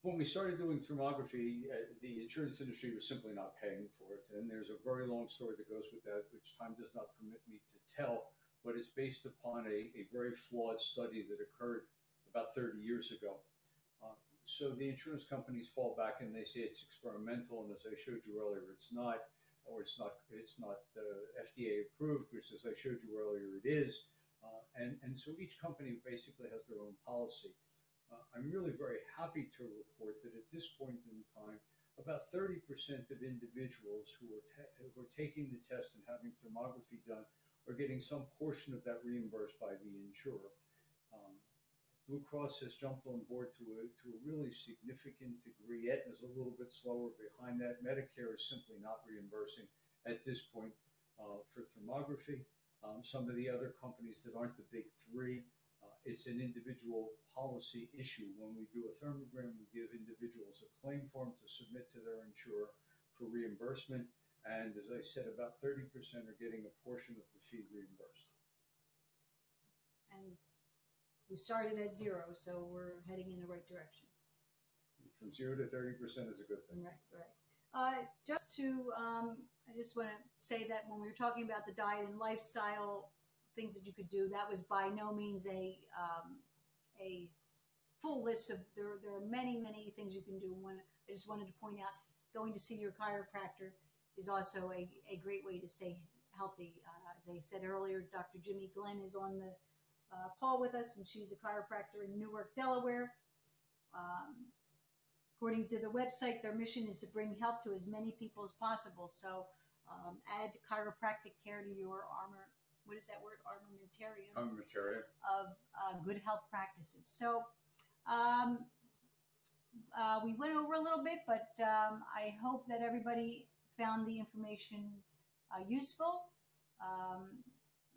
When we started doing thermography, the insurance industry was simply not paying for it. And there's a very long story that goes with that, which time does not permit me to tell, but it's based upon a very flawed study that occurred about 30 years ago. So the insurance companies fall back and they say it's experimental, and as I showed you earlier, it's not, or it's not FDA approved, which, as I showed you earlier, it is. And so each company basically has their own policy. I'm really very happy to report that at this point in time, about 30% of individuals who are taking the test and having thermography done are getting some portion of that reimbursed by the insurer. Blue Cross has jumped on board to a really significant degree. Aetna is a little bit slower behind that. Medicare is simply not reimbursing at this point for thermography. Some of the other companies that aren't the big three, it's an individual policy issue. When we do a thermogram, we give individuals a claim form to submit to their insurer for reimbursement. And as I said, about 30% are getting a portion of the fee reimbursed. And we started at 0, so we're heading in the right direction. From 0 to 30% is a good thing. Right, right. I just want to say that when we were talking about the diet and lifestyle things that you could do, that was by no means a full list of, there are many, many things you can do. One, I just wanted to point out, going to see your chiropractor is also a great way to stay healthy. As I said earlier, Dr. Jimmy Glenn is on the call with us, and she's a chiropractor in Newark, Delaware. According to the website, their mission is to bring health to as many people as possible. So add chiropractic care to your what is that word? Armamentarium. Armamentarium. Of good health practices. So we went over a little bit, but I hope that everybody found the information useful.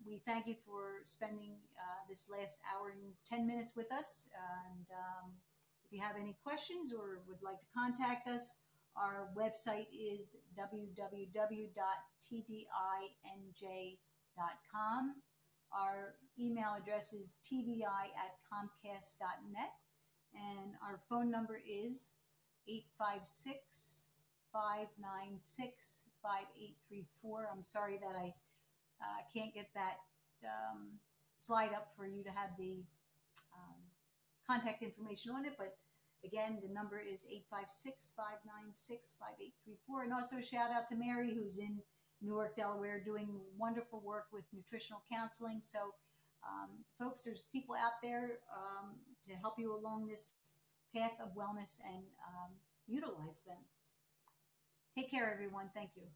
We thank you for spending this last hour and 10 minutes with us. And if you have any questions or would like to contact us, our website is www.tdinj.com. Our email address is tdi@comcast.net. And our phone number is 856-596-5834. I'm sorry that I can't get that slide up for you to have the contact information on it. But again, the number is 856-596-5834. And also shout out to Mary, who's in Newark, Delaware, doing wonderful work with nutritional counseling. So folks, there's people out there to help you along this path of wellness, and utilize them. Take care, everyone. Thank you.